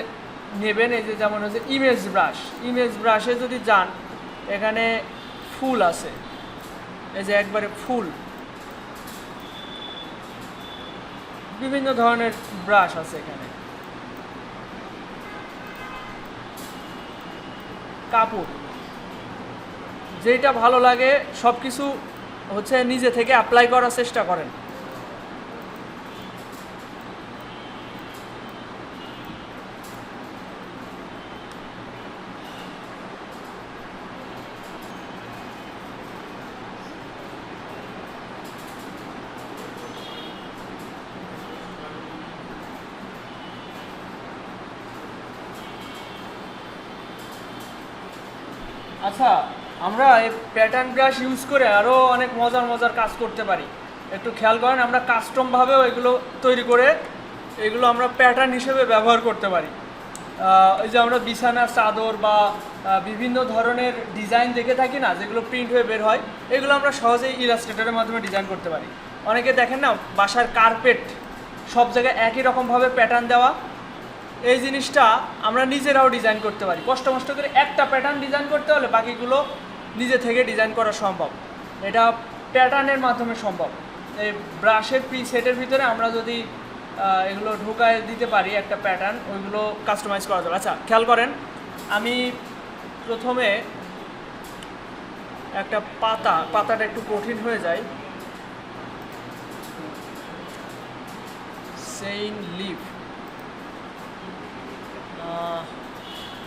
নেবেন। এই যে যেমন হচ্ছে ইমেজ ব্রাশে যদি যান, এখানে ফুল আছে, এই যে একবারে ফুল, বিভিন্ন ধরনের ব্রাশ আছে এখানে। কাপড়, যেটা ভালো লাগে সব কিছু হচ্ছে নিজে থেকে অ্যাপ্লাই করার চেষ্টা করেন। আচ্ছা, আমরা এই প্যাটার্ন ব্রাশ ইউজ করে আরও অনেক মজার মজার কাজ করতে পারি। একটু খেয়াল করেন, আমরা কাস্টমভাবেও এগুলো তৈরি করে এগুলো আমরা প্যাটার্ন হিসেবে ব্যবহার করতে পারি। এই যে আমরা বিছানার চাদর বা বিভিন্ন ধরনের ডিজাইন দেখে থাকি না, যেগুলো প্রিন্ট হয়ে বের হয়, এগুলো আমরা সহজেই ইলাস্ট্রেটরের মাধ্যমে ডিজাইন করতে পারি। অনেকে দেখেন না, বাসার কার্পেট সব জায়গায় একই রকমভাবে প্যাটার্ন দেওয়া, এই জিনিসটা আমরা নিজেরাও ডিজাইন করতে পারি। কষ্ট করে একটা প্যাটার্ন ডিজাইন করতে হলে বাকিগুলো নিজে থেকে ডিজাইন করা সম্ভব। এটা প্যাটার্নের মাধ্যমে সম্ভব। এই ব্রাশের সেটের ভিতরে আমরা যদি এগুলো ঢোকায় দিতে পারি একটা প্যাটার্ন, ওইগুলো কাস্টমাইজ করা যাবে। আচ্ছা, খেয়াল করেন, আমি প্রথমে একটা পাতাটা একটু কঠিন হয়ে যায়, সেইন লিভ।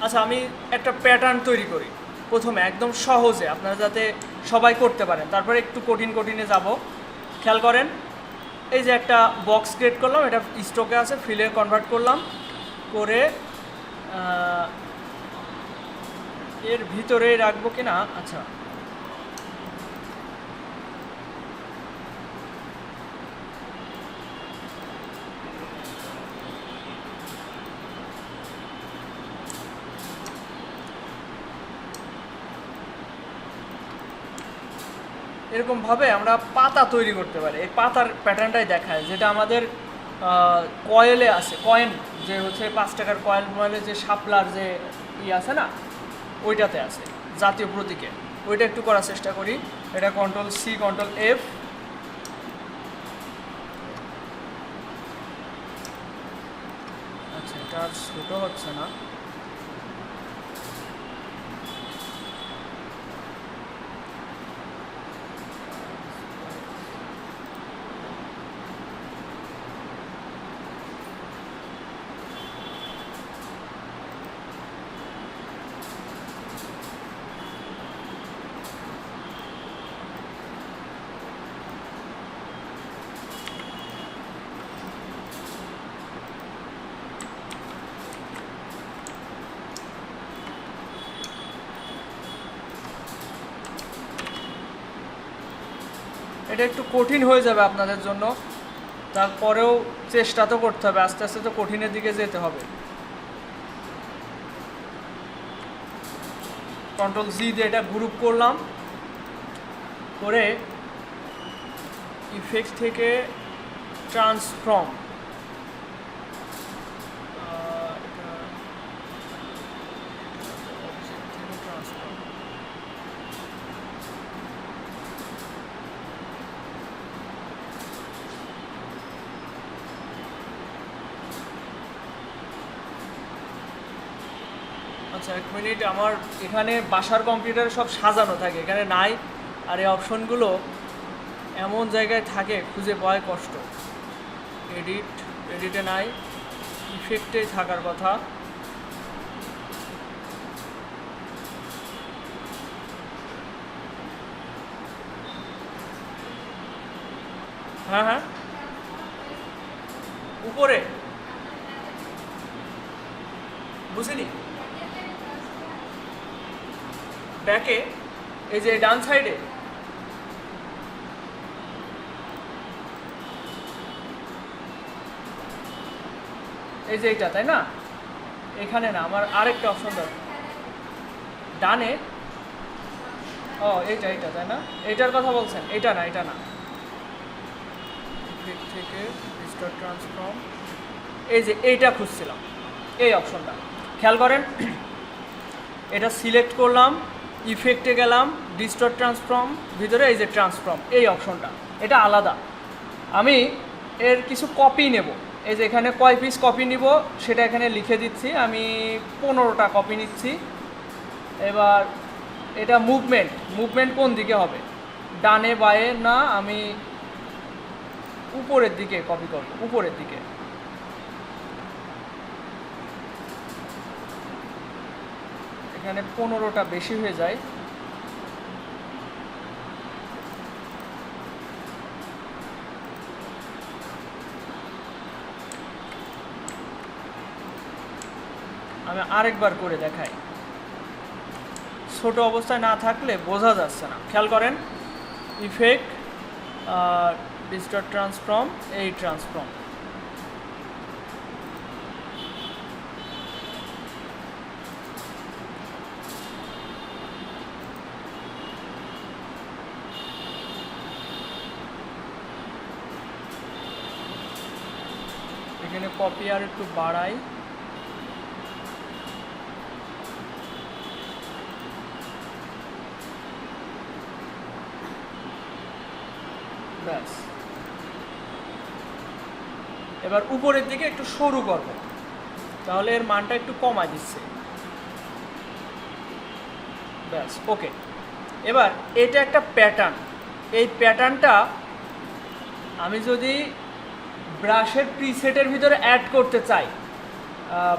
আচ্ছা, আমি একটা প্যাটার্ন তৈরি করি প্রথমে একদম সহজে, আপনারা যাতে সবাই করতে পারেন, তারপরে একটু কঠিনে যাব। খেয়াল করেন, এই যে একটা বক্স ক্রিয়েট করলাম, এটা স্টকে আছে, ফিলে কনভার্ট করলাম করে এর ভিতরেই রাখবো কিনা। আচ্ছা, এরকমভাবে আমরা পাতা তৈরি করতে পারি। এই পাতার প্যাটার্নটাই দেখায়, যেটা আমাদের কয়েলে আছে, কয়েন যে হচ্ছে 5 টাকার কয়েল ময়েলে যে শাপলার যে আছে না, ওইটাতে আছে জাতীয় প্রতীকে। ওইটা একটু করার চেষ্টা করি। এটা Ctrl+C Ctrl+F। আচ্ছা, এটা আর ছোটো হচ্ছে না। এটা একটু কঠিন হয়ে যাবে আপনাদের জন্য, তারপরেও চেষ্টা তো করতে হবে, আস্তে আস্তে তো কঠিনের দিকে যেতে হবে। Ctrl+Z দিয়ে এটা গ্রুপ করলাম, করে ইফেক্ট থেকে ট্রান্সফর্ম, আচ্ছা 1 মিনিট, আমার এখানে বাসার কম্পিউটারে সব সাজানো থাকে, এখানে নাই। আর এই অপশনগুলো এমন জায়গায় থাকে, খুঁজে পাওয়াই কষ্ট। এডিটে নাই, ইফেক্টেই থাকার কথা। হ্যাঁ হ্যাঁ, উপরে বুঝিনি, ব্যাকে, এই যে ডান সাইডে। এই যে এইটা, তাই না? এখানে না, আমার আরেকটা অপশন দরকার ডানে। ও, এইটা তাই না? এইটার কথা বলছেন? এটা না, থেকে ডিস্টর্ট ট্রান্সফর্ম, এই যে এইটা খুঁজছিলাম, এই অপশনটা। খেয়াল করেন, এটা সিলেক্ট করলাম, ইফেক্টে গেলাম, ডিস্টর্ট ট্রান্সফর্ম, ভিতরে এই যে ট্রান্সফর্ম, এই অপশনটা, এটা আলাদা। আমি এর কিছু কপি নেব, এই যে এখানে কয় পিস কপি নিব সেটা এখানে লিখে দিচ্ছি। আমি 15টা কপি নিচ্ছি। এবার এটা মুভমেন্ট কোন দিকে হবে, ডানে বায়ে না, আমি উপরের দিকে কপি করব, উপরের দিকে। এখানে 15টা বেশি হয়ে যায়। আমি আরেকবার করে দেখাই। ছোট অবস্থায় না থাকলে বোঝা যাচ্ছে না। খেয়াল করেন, ইফেক্ট, ডিজিটাল ট্রান্সফর্ম, এই ট্রান্সফর্ম। এখানে কপি আর একটু বাড়াই। ব্যাস, এবার উপরের দিকে একটু সরু করব, তাহলে এর মানটা একটু কমায় দিচ্ছে। ব্যাস, ওকে। এবার এটা একটা প্যাটার্ন, এই প্যাটার্নটা আমি যদি ব্রাশের প্রিসেটের ভিতরে অ্যাড করতে চাই,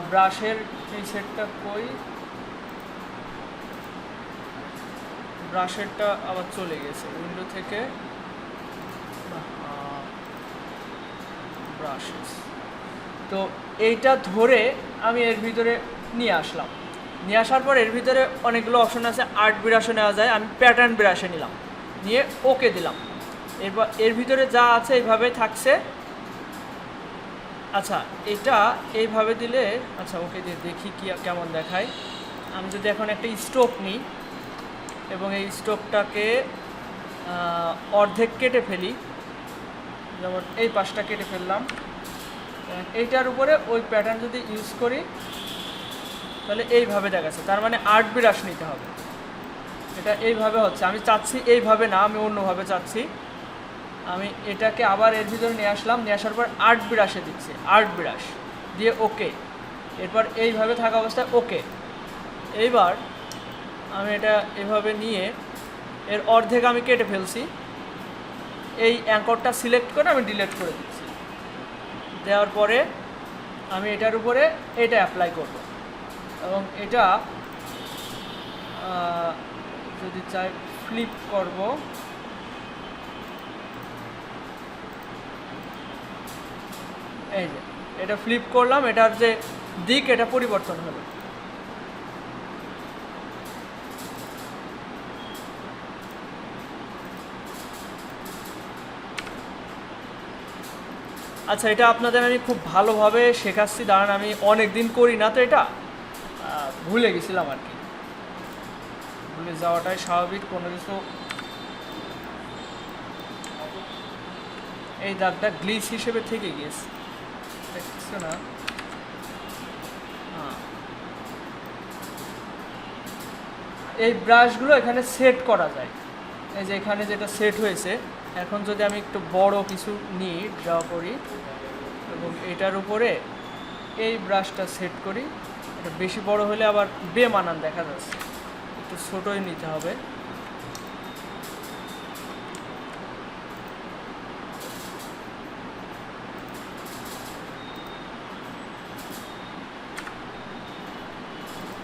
ব্রাশের প্রিসেটটা কই, ব্রাশেরটা আবার চলে গেছে উইন্ডো থেকে, ব্রাশেস। তো এইটা ধরে আমি এর ভিতরে নিয়ে আসলাম, নিয়ে আসার পর এর ভিতরে অনেকগুলো অপশন আছে, আর্ট ব্রাশে নেওয়া যায়, আমি প্যাটার্ন ব্রাশে নিলাম, নিয়ে ওকে দিলাম। এরপর এর ভিতরে যা আছে এইভাবেই থাকছে। আচ্ছা, এটা এইভাবে দিলে, আচ্ছা ওকে দিয়ে দেখি কি কেমন দেখায়। আমি যদি এখন একটা স্ট্রোক নিই এবং এই স্ট্রোকটাকে অর্ধেক কেটে ফেলি, যেমন এই পাশটা কেটে ফেললাম, এইটার উপরে ওই প্যাটার্ন যদি ইউজ করি তাহলে এইভাবে দেখাচ্ছে। তার মানে আর্ট ব্রাশ নিতে হবে, এটা এইভাবে হচ্ছে। আমি চাচ্ছি এইভাবে না, আমি অন্যভাবে চাচ্ছি। আমি এটাকে আবার এর ভিতরে নিয়ে আসলাম, নিয়ে আসার পর আর্ট ব্রাশে দিচ্ছি, আর্ট ব্রাশ দিয়ে ওকে। এরপর এইভাবে থাকা অবস্থায় ওকে। এইবার আমি এটা এভাবে নিয়ে এর অর্ধেক আমি কেটে ফেলছি, এই অ্যাঙ্করটা সিলেক্ট করে আমি ডিলিট করে দিচ্ছি। দেওয়ার পরে আমি এটার উপরে এটা অ্যাপ্লাই করব এবং এটা যদি চাই ফ্লিপ করব, এই যে এটা ফ্লিপ করলাম, এটার যে দিক এটা পরিবর্তন হলো। আচ্ছা, এটা আপনাদের আমি খুব ভালোভাবে শেখাচ্ছি, দাঁড়ান, আমি অনেক দিন করি না তো, এটা ভুলে গেছিলাম আর কি। ভুলে যাওয়াটাই স্বাভাবিক, কোনো কিছু। এই দাগটা গ্লিচ হিসেবে থেকে গিয়েছে, দেখছো না? এই ব্রাশগুলো এখানে সেট করা যায়, এই যে এখানে যেটা সেট হয়েছে। এখন যদি আমি একটু বড় কিছু নিই, ড্র করি এবং এটার উপরে এই ব্রাশটা সেট করি, এটা বেশি বড় হলে আবার বেমানান দেখা যাচ্ছে, একটু ছোটোই নিতে হবে।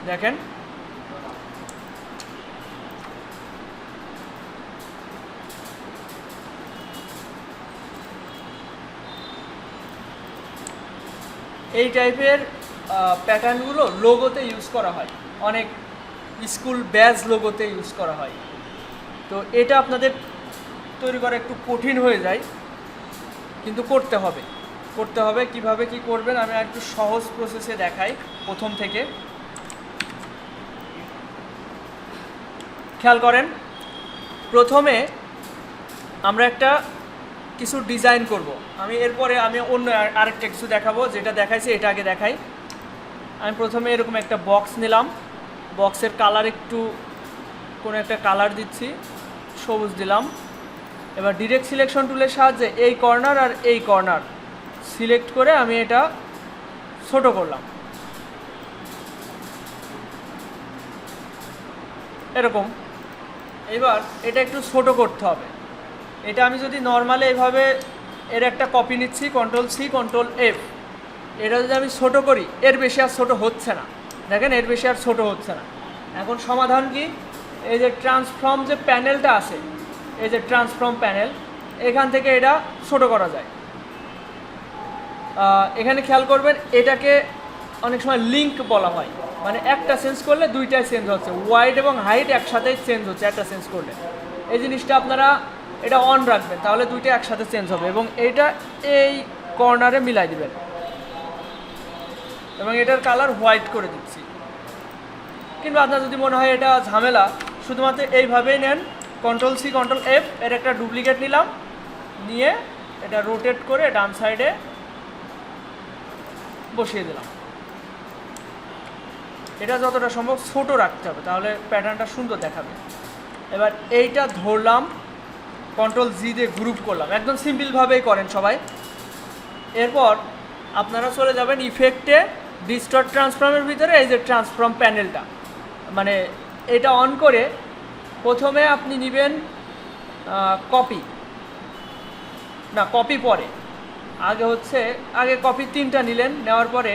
দেখেন, এই টাইপের প্যাটার্নগুলো লোগোতে ইউজ করা হয়, অনেক স্কুল ব্যাজ লোগোতে ইউজ করা হয়। তো এটা আপনাদের তৈরি করা একটু কঠিন হয়ে যায়, কিন্তু করতে হবে। কিভাবে কি করবেন আমি একটু সহজ প্রসেসে দেখাই প্রথম থেকে। খেয়াল করেন, প্রথমে আমরা একটা কিছু ডিজাইন করব। আমি এরপরে অন্য আরেকটা কিছু দেখাবো, যেটা দেখাইছি এটা আগে দেখাই। আমি প্রথমে এরকম একটা বক্স নিলাম, বক্সের কালার একটু কোনো একটা কালার দিচ্ছি, সবুজ দিলাম। এবার ডিরেক্ট সিলেকশন টুলের সাহায্যে এই কর্নার আর এই কর্নার সিলেক্ট করে আমি এটা ছোট করলাম, এরকম। এবার এটা একটু ছোট করতে হবে। এটা আমি যদি নর্মালি এইভাবে এর একটা কপি নিচ্ছি, Ctrl+C Ctrl+F, এটা যদি আমি ছোট করি, এর বেশি আর ছোট হচ্ছে না। দেখেন, এর বেশি আর ছোট হচ্ছে না। এখন সমাধান কি? এই যে ট্রান্সফর্ম যে প্যানেলটা আছে, এই যে ট্রান্সফর্ম প্যানেল, এখান থেকে এটা ছোট করা যায়। এখানে খেয়াল করবেন, এটাকে অনেক সময় লিঙ্ক বলা হয়, মানে একটা চেঞ্জ করলে দুইটাই চেঞ্জ হচ্ছে, ওয়াইড এবং হাইট একসাথেই চেঞ্জ হচ্ছে একটা চেঞ্জ করলে। এই জিনিসটা আপনারা এটা অন রাখবেন, তাহলে দুইটা একসাথে চেঞ্জ হবে। এবং এইটা এই কর্নারে মিলাই দিবেন এবং এটার কালার হোয়াইট করে দিচ্ছি। কিন্তু আপনার যদি মনে হয় এটা ঝামেলা, শুধুমাত্র এইভাবেই নেন, কন্ট্রোল সি কন্ট্রোল এফ, এর একটা ডুপ্লিকেট নিলাম, নিয়ে এটা রোটেট করে ডান সাইডে বসিয়ে দিলাম। এটা যতটা সম্ভব ছোটো রাখতে হবে, তাহলে প্যাটার্নটা সুন্দর দেখাবে। এবার এইটা ধরলাম, কন্ট্রোল জি দিয়ে গ্রুপ করলাম, একদম সিম্পলভাবেই করেন সবাই। এরপর আপনারা চলে যাবেন ইফেক্টে, ডিস্টর্ট ট্রান্সফর্মের ভিতরে এই যে ট্রান্সফর্ম প্যানেলটা, মানে এটা অন করে প্রথমে আপনি নেবেন কপি, না কপি পরে, আগে কপি 3টা নিলেন, নেওয়ার পরে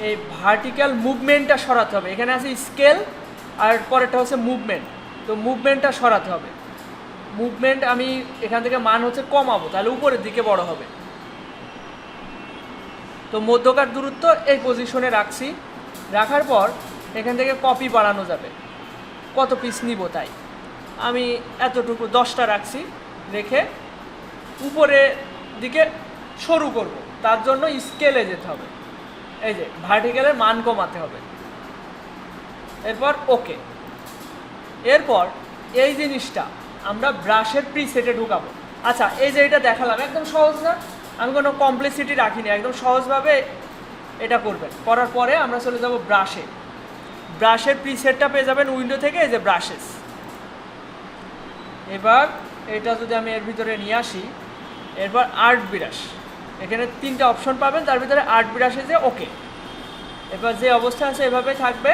এই ভার্টিক্যাল মুভমেন্টটা সরাতে হবে। এখানে আছে স্কেল আর পরেরটা হচ্ছে মুভমেন্ট, তো মুভমেন্টটা সরাতে হবে। মুভমেন্ট আমি এখান থেকে মান হচ্ছে কমাবো, তাহলে উপরের দিকে বড় হবে। তো মধ্যকার দূরত্ব এই পজিশনে রাখছি, রাখার পর এখান থেকে কপি বাড়ানো যাবে, কত পিস নিব তাই আমি এতটুকু 10টা রাখছি, রেখে উপরের দিকে সরু করব, তার জন্য স্কেলে যেতে হবে, এই যে ভার্টিক্যালের মান কমাতে হবে। এরপর ওকে। এরপর এই জিনিসটা আমরা ব্রাশের প্রিসেটে ঢুকাবো। আচ্ছা, এই যে এটা দেখালাম একদম সহজ না, আমি কোনো কমপ্লেক্সিটি রাখিনি, একদম সহজভাবে এটা করবেন। করার পরে আমরা চলে যাব ব্রাশে। ব্রাশের প্রিসেটটা পেয়ে যাবেন উইন্ডো থেকে, এই যে ব্রাশেস। এবার এটা যদি আমি এর ভিতরে নিয়ে আসি, এরপর আর্ট ব্রাশ, এখানে 3টা অপশন পাবেন, তার ভিতরে আর্ট ব্রাশে যে ওকে। এবার যে অবস্থা আছে এভাবেই থাকবে,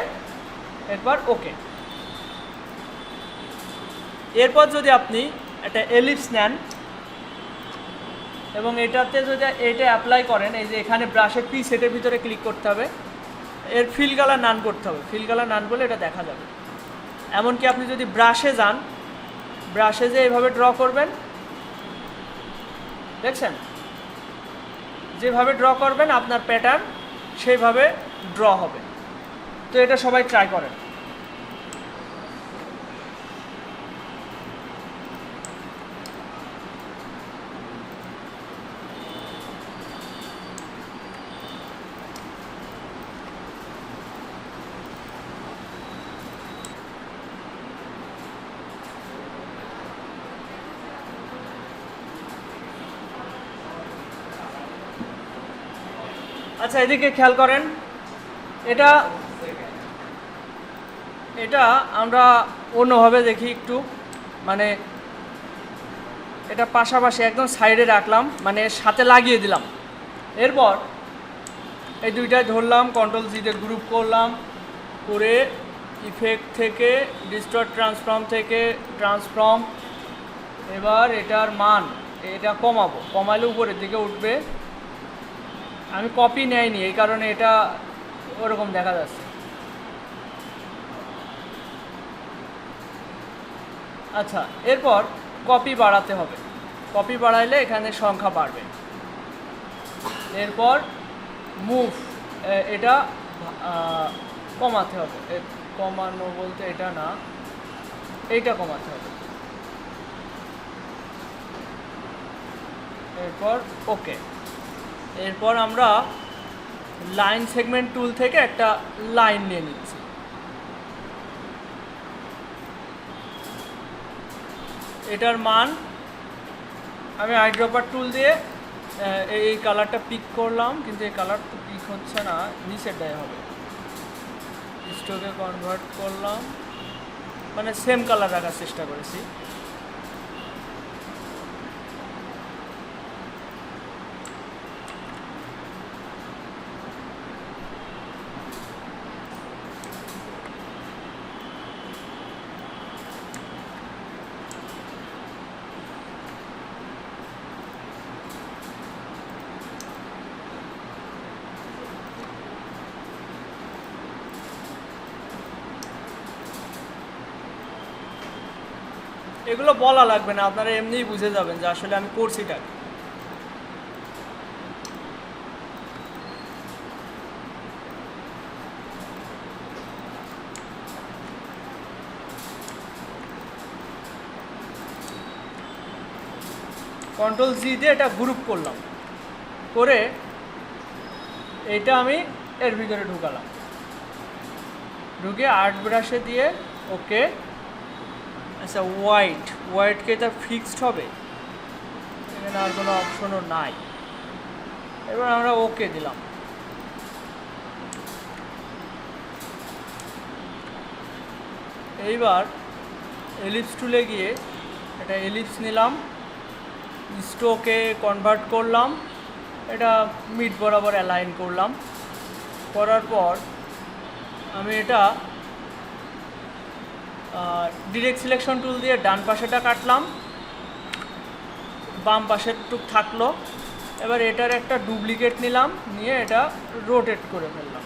এরপর ওকে। এরপর যদি আপনি একটা এলিপস নেন এবং এটাতে যদি এটা অ্যাপ্লাই করেন, এই যে এখানে ব্রাশের প্রিসেটের ভিতরে ক্লিক করতে হবে, এর ফিল কালার নান করতে হবে, ফিল কালার নান করলে এটা দেখা যাবে। এমনকি আপনি যদি ব্রাশে যান, ব্রাশে যে এইভাবে ড্র করবেন, দেখছেন যেভাবে ড্র করবেন আপনার প্যাটার্ন সেইভাবে ড্র হবে। তো এটা সবাই ট্রাই করেন। আচ্ছা, এদিকে খেয়াল করেন, এটা এটা আমরা অন্যভাবে দেখি একটু, মানে এটা পাশাপাশি একদম সাইডে রাখলাম, মানে সাথে লাগিয়ে দিলাম। এরপর এই দুইটাই ধরলাম, কন্ট্রোল জি দিয়ে গ্রুপ করলাম, করে ইফেক্ট থেকে ডিস্টর্ট ট্রান্সফর্ম থেকে ট্রান্সফর্ম, এবার এটার মান এটা কমাবো, কমালে উপরের দিকে উঠবে। আমি কপি নেয়নি, এই কারণে এটা ওরকম দেখা যাচ্ছে। আচ্ছা, এরপর কপি বাড়াতে হবে, কপি বাড়াইলে এখানে সংখ্যা বাড়বে। এরপর মুভ, এটা কমাতে হবে, কমানো বলতে এটা না, এইটা কমাতে হবে। এরপর ওকে। এরপর আমরা লাইন সেগমেন্ট টুল থেকে একটা লাইন নিয়ে নিচ্ছি, এটার মান আমি আইড্রপার টুল দিয়ে এই কালারটা পিক করলাম, কিন্তু এই কালার তো পিক হচ্ছে না, নিচেরটাই হবে। স্ট্রোকে কনভার্ট করলাম, মানে সেম কালার রাখার চেষ্টা করেছি। এগুলো বলা লাগবে না, আপনারা এমনিই বুঝে যাবেন যে আসলে আমি করছিটা। কন্ট্রোল জি দিয়ে এটা গ্রুপ করলাম, করে এটা আমি এর ভিতরে ঢুকালাম, ঢুকে আর্ট ব্রাশে দিয়ে ওকে। আচ্ছা, হোয়াইটকে এটা ফিক্সড হবে, এখানে আর কোনো অপশনও নাই। এবার আমরা ওকে দিলাম। এইবার এলিপস টুলে গিয়ে এটা এলিপস নিলাম, স্ট্রোকে কনভার্ট করলাম, এটা মিড বরাবর অ্যালাইন করলাম। করার পর আমি এটা ডিরেক্ট সিলেকশন টুল দিয়ে ডান পাশেটা কাটলাম, বাম পাশের টুক থাকলো। এবার এটার একটা ডুপ্লিকেট নিলাম, নিয়ে এটা রোটেট করে ফেললাম।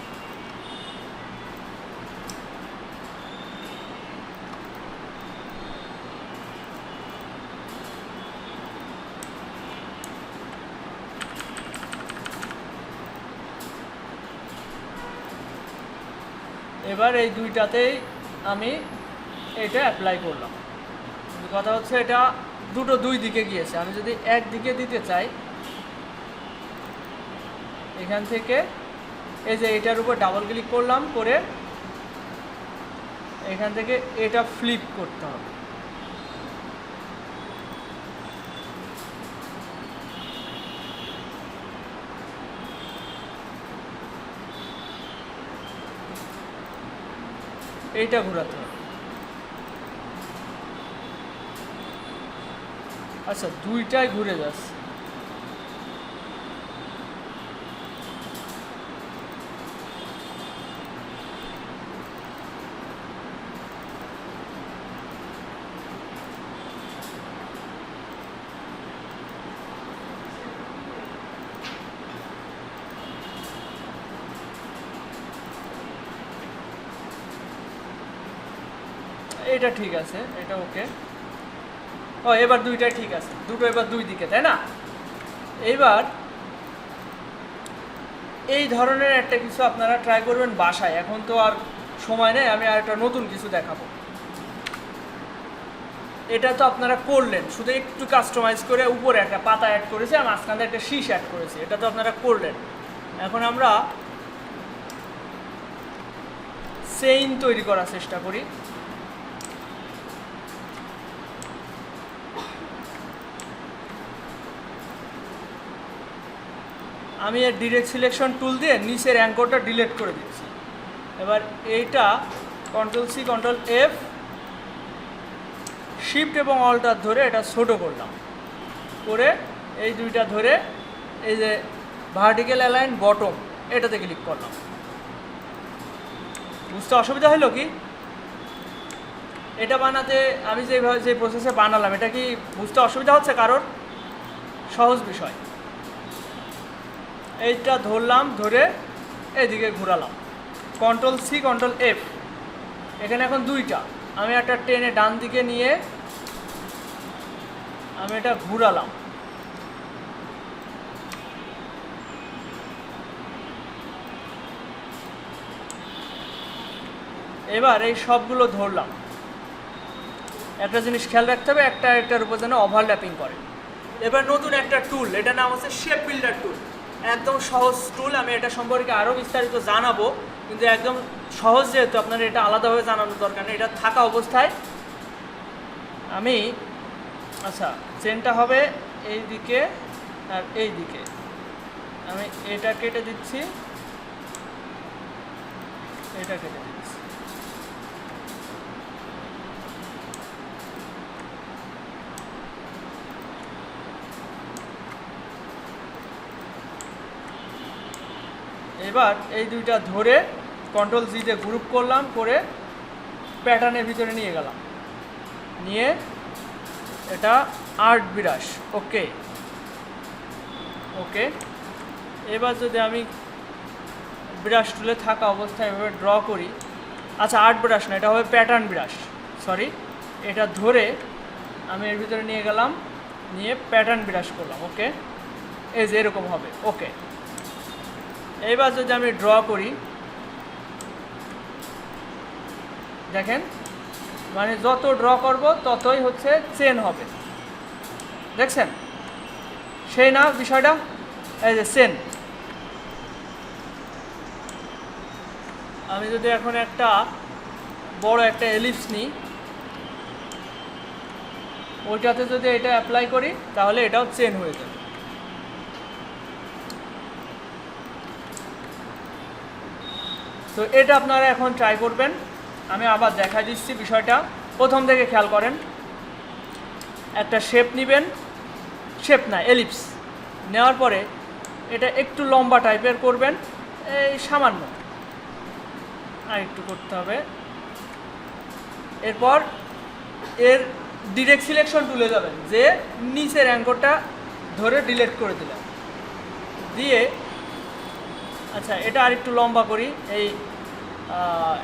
এবার এই দুইটাতেই আমি এটা অ্যাপ্লাই করলাম। কথা হচ্ছে এটা দুটো দুই দিকে গিয়েছে, আমি যদি এক দিকে দিতে চাই, এখান থেকে এই যে এটার উপর ডাবল ক্লিক করলাম, করে এখান থেকে এটা ফ্লিপ করতে হবে। এইটা ঘোরাতে হবে। আচ্ছা, দুইটাই ঘুরে যাচ্ছে। এটা ঠিক আছে, এটা ওকে। ও, এবার দুইটাই ঠিক আছে, দুটো এবার দুই দিকে, তাই না? এইবার এই ধরনের একটা কিছু আপনারা ট্রাই করবেন বাসায়। এখন তো আর সময় নেই, আমি আর একটা নতুন কিছু দেখাবো। এটা তো আপনারা করলেন, শুধু একটু কাস্টমাইজ করে উপরে একটা পাতা অ্যাড করেছি আর মাঝখানে একটা শীষ অ্যাড করেছি, এটা তো আপনারা করলেন। এখন আমরা চেইন তৈরি করার চেষ্টা করি। আমি এর ডিরেক্ট সিলেকশন টুল দিয়ে নিচের অ্যাঙ্করটা ডিলিট করে দিচ্ছি। এবার এইটা control C control F shift এবং অল্টার ধরে এটা ছোটো করলাম, করে এই দুইটা ধরে এই যে ভার্টিক্যাল অ্যালাইন বটম এটাতে ক্লিক করলাম। বুঝতে অসুবিধা হলো কি? এটা বানাতে আমি যে প্রসেসে বানালাম, এটা কি বুঝতে অসুবিধা হচ্ছে কারোর? সহজ বিষয়। এইটা ধরলাম, ধরে এইদিকে ঘোরালাম, কন্ট্রোল সি কন্ট্রোল এফ। এখানে এখন দুইটা, আমি একটা টেনে ডান দিকে নিয়ে আমি এটা ঘুরালাম। এবার এই সবগুলো ধরলাম। একটা জিনিস খেয়াল রাখতে হবে, একটা একটার উপর যেন ওভারল্যাপিং করে। এবার নতুন একটা টুল, এটা নাম হচ্ছে শেপ বিল্ডার টুল। একদম সহজ টুল, আমি এটা সম্পর্কে আরও বিস্তারিত জানাবো, কিন্তু একদম সহজ যেহেতু আপনার এটা আলাদাভাবে জানানোর দরকার নেই। এটা থাকা অবস্থায় আমি, আচ্ছা, চেনটা হবে এই দিকে আর এই দিকে, আমি এটা কেটে দিচ্ছি, এটা কেটে দিচ্ছি। এবার এই দুইটা ধরে কন্ট্রোল জিতে গ্রুপ করলাম, করে প্যাটার্নের ভিতরে নিয়ে গেলাম, নিয়ে এটা আর্ট ব্রাশ, ওকে ওকে। এবার যদি আমি ব্রাশ টুলে থাকা অবস্থায় এভাবে ড্র করি, আচ্ছা আর্ট ব্রাশ না, এটা হবে প্যাটার্ন ব্রাশ, সরি। এটা ধরে আমি এর ভিতরে নিয়ে গেলাম, নিয়ে প্যাটার্ন ব্রাশ করলাম, ওকে। এই যে এরকম হবে, ওকে। এইবার যদি আমি ড্র করি, দেখেন, মানে যত ড্র করব ততই হচ্ছে চেন হবে, দেখছেন? সেই না বিষয়টা, এই যে সেন, আমি যদি এখন একটা বড় একটা এলিপস নিই, ওইটাতে যদি এটা অ্যাপ্লাই করি তাহলে এটাও চেন হয়ে যাবে। তো এটা আপনারা এখন ট্রাই করবেন। আমি আবার দেখা দিচ্ছি বিষয়টা, প্রথম থেকে খেয়াল করেন। একটা শেপ নেবেন, শেপ না এলিপস নেওয়ার পরে এটা একটু লম্বা টাইপের করবেন, এই সামান্য আর একটু করতে হবে। এরপর এর ডিরেক্ট সিলেকশন টুলে যাবেন, যে নিচের অ্যাঙ্করটা ধরে ডিলেট করে দিলাম, দিয়ে আচ্ছা এটা আর একটু লম্বা করি, এই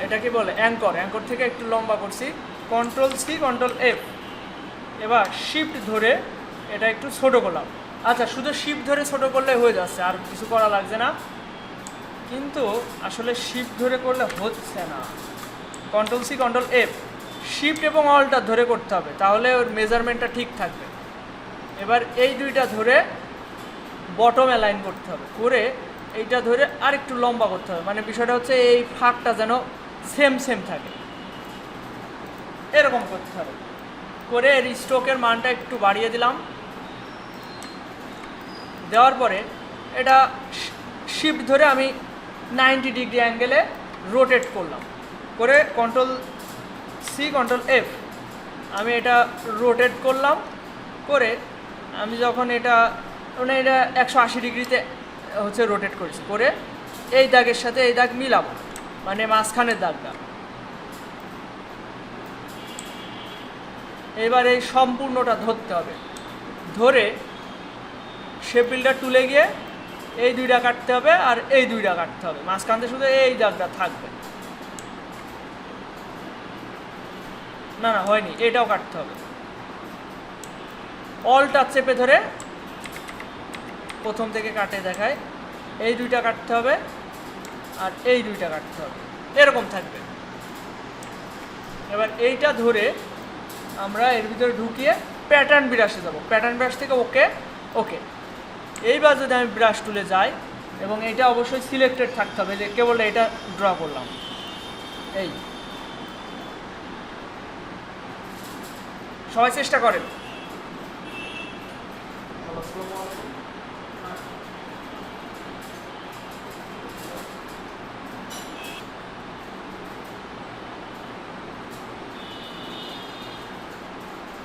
এটা কি বলে অ্যাঙ্কর, অ্যাঙ্কর থেকে একটু লম্বা করছি, Ctrl+C Ctrl+F, এবার শিফট ধরে এটা একটু ছোটো করলাম। আচ্ছা শুধু শিফট ধরে ছোটো করলে হয়ে যাচ্ছে, আর কিছু করা লাগছে না, কিন্তু আসলে শিফট ধরে করলে হচ্ছে না। Ctrl+C Ctrl+F, শিফট এবং অলটা ধরে করতে হবে, তাহলে ওর মেজারমেন্টটা ঠিক থাকবে। এবার এই দুইটা ধরে বটম অ্যালাইন করতে হবে, করে এইটা ধরে আর একটু লম্বা করতে হবে, মানে বিষয়টা হচ্ছে এই ফাঁকটা যেন সেম সেম থাকে, এরকম করতে হবে। করে এর স্ট্রোকের মানটা একটু বাড়িয়ে দিলাম, দেওয়ার পরে এটা শিফট ধরে আমি 90 ডিগ্রি অ্যাঙ্গেলে রোটেট করলাম, করে Ctrl+C Ctrl+F, আমি এটা রোটেট করলাম, করে আমি যখন এটা মানে এটা 180 ডিগ্রিতে হচ্ছে রোটেট করেছি, করে এই দাগের সাথে এই দাগ মিলাবো, মানে মাঝখানের দাগটা। এবার এই সম্পূর্ণটা ধরতে হবে, ধরে শেপ বিল্ডার টুলে গিয়ে এই দুইটা কাটতে হবে আর এই দুইটা কাটতে হবে, মাঝখানতে শুধু এই দাগটা থাকবে। না না হয়নি, এটাও কাটতে হবে। অলটা চেপে ধরে প্রথম থেকে কাটে দেখায়, এই দুইটা কাটতে হবে আর এই দুইটা কাটতে হবে, এরকম থাকবে। এবার এইটা ধরে আমরা এর ভিতরে ঢুকিয়ে প্যাটার্ন ব্রাশে যাব, প্যাটার্ন ব্রাশ থেকে ওকে ওকে। এইবার যদি আমি ব্রাশ তুলে যাই, এবং এটা অবশ্যই সিলেক্টেড থাকতে হবে, যে কেবল এটা ড্র করলাম, এই সবাই চেষ্টা করেন।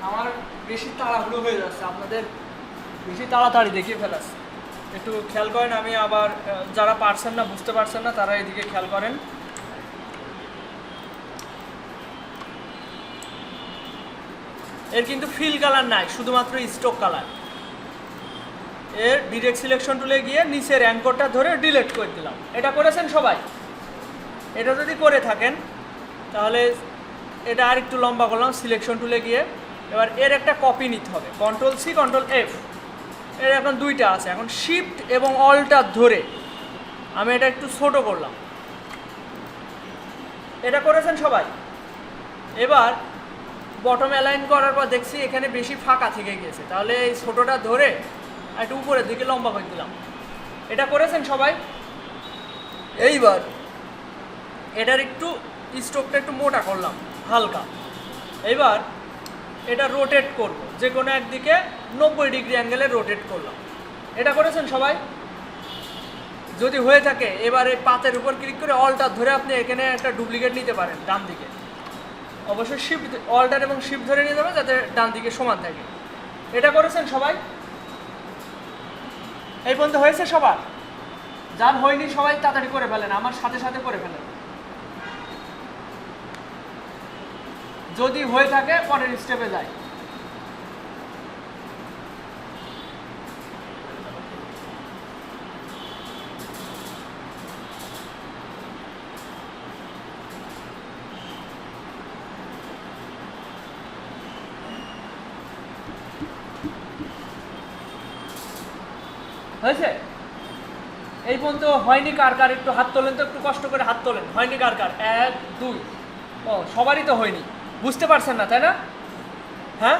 আমার বেশি তাড়াহুড়ো হয়ে যাচ্ছে, আপনাদের বেশি তাড়াতাড়ি দেখিয়ে ফেলাচ্ছে, একটু খেয়াল করেন। আমি আবার যারা পারছেন না, বুঝতে পারছেন না, তারা এদিকে খেয়াল করেন। এর কিন্তু ফিল কালার নাই, শুধুমাত্র স্ট্রোক কালার। এর ডিরেক্ট সিলেকশন টুলে গিয়ে নিচের অ্যাঙ্করটা ধরে ডিলিট করে দিলাম। এটা করেছেন সবাই? এটা যদি করে থাকেন তাহলে এটা আর একটু লম্বা করলাম সিলেকশন টুলে গিয়ে। এবার এর একটা কপি নিতে হবে, Ctrl+C Ctrl+F, এর এখন দুইটা আছে, এখন শিফট এবং অলটা ধরে আমি এটা একটু ছোট করলাম। এটা করেছেন সবাই? এবার বটম অ্যালাইন করার পর দেখছি এখানে বেশি ফাঁকা থেকে গিয়েছে, তাহলে এই ছোটোটা ধরে একটু উপরের দিকে লম্বা করে দিলাম। এটা করেছেন সবাই? এইবার এটার একটু স্ট্রোকটা একটু মোটা করলাম হালকা। এবার এটা রোটেট করব, যে কোনো একদিকে 90 ডিগ্রি অ্যাঙ্গেলে রোটেট করলাম। এটা করেছেন সবাই? যদি হয়ে থাকে এবার এই পাতের উপর ক্লিক করে অলটা ধরে আপনি এখানে একটা ডুপ্লিকেট নিতে পারেন ডান দিকে। অবশ্যই শিফট অলটার এবং শিফট ধরে নিয়ে যাবেন যাতে ডান দিকে সমান থাকে। এটা করেছেন সবাই? এই পর্যন্ত হয়েছে সবার? যার হয়নি সবাই তাড়াতাড়ি করে ফেলেন, আমার সাথে সাথে করে ফেলেন। যদি হয়ে থাকে পরের স্টেপে যাই। হয়েছে? এই পর্যন্ত হয়নি কার কার? একটু হাত তোলেন তো, একটু কষ্ট করে হাত তোলেন। হয়নি কার কার? 1 2। ও সবারই তো হয়নি, বুঝতে পারছেন না তাই না? হ্যাঁ,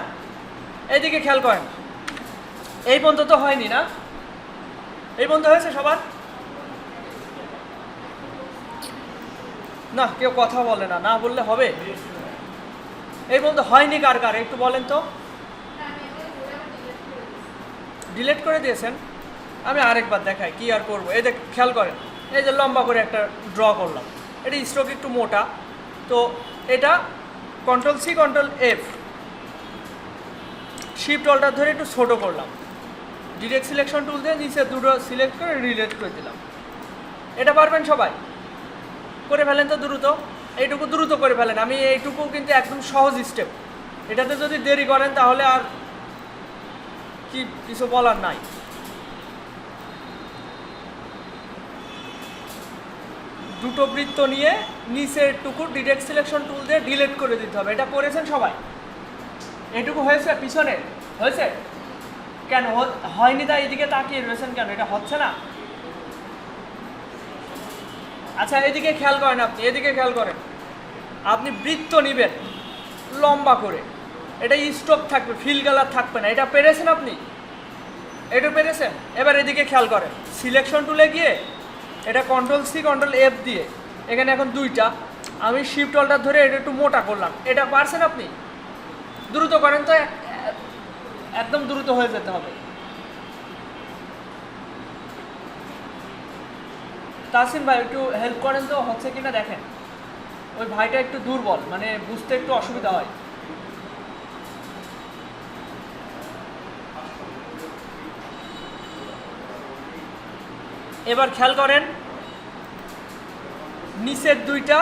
এইদিকে খেয়াল করেন। এই পর্যন্ত তো হয়নি না? এই পর্যন্ত হয়েছে সবার? না, কেউ কথা বলে না, না বললে হবে? এই পর্যন্ত হয়নি কার কার একটু বলেন তো। ডিলিট করে দিয়েছেন? আমি আরেকবার দেখাই, কি আর করবো। এই দেখ, খেয়াল করেন, এই যে লম্বা করে একটা ড্র করলাম, এটা স্ট্রোক একটু মোটা, তো এটা control C control F, shift alter ধরে একটু ছোটো করলাম, ডিরেক্ট সিলেকশন টুল দিয়ে নিচে দুটো সিলেক্ট করে রিলেট করে দিলাম। এটা পারবেন সবাই? করে ফেলেন তো দ্রুত, এইটুকু দ্রুত করে ফেলেন। আমি এইটুকু কিন্তু একদম সহজ স্টেপ, এটাতে যদি দেরি করেন তাহলে আর কি কিছু বলার নাই। দুটো বৃত্ত নিয়ে নিচের টুকু ডিরেক্ট সিলেকশন টুল দিয়ে ডিলিট করে দিতে হবে। এটা করেছেন সবাই? এটুকু হয়েছে? পিছনে হয়েছে? কেন হয়নি? তাই এদিকে তাকিয়ে রয়েছেন কেন? এটা হচ্ছে না? আচ্ছা, এদিকে খেয়াল করেন, আপনি এদিকে খেয়াল করেন। আপনি বৃত্ত নেবেন লম্বা করে, এটা স্টপ থাকবে, ফিল কালার থাকবে না। এটা পেরেছেন আপনি? এটা পেরেছেন? এবার এদিকে খেয়াল করেন, সিলেকশন টুলে গিয়ে এটা কন্ট্রোল সি কন্ট্রোল এফ দিয়ে, এখানে এখন দুইটা, আমি শিফট অল্টার ধরে এটা একটু মোটা করলাম। এটা পারছেন আপনি? দ্রুত করেন তো, একদম দ্রুত হয়ে যেতে হবে। তাসিম ভাই একটু হেল্প করেন তো, হচ্ছে কিনা দেখেন। ওই ভাইটা একটু দুর্বল, মানে বুঝতে একটু অসুবিধা হয়। এবার খেয়াল করেন, নিচের দুইটা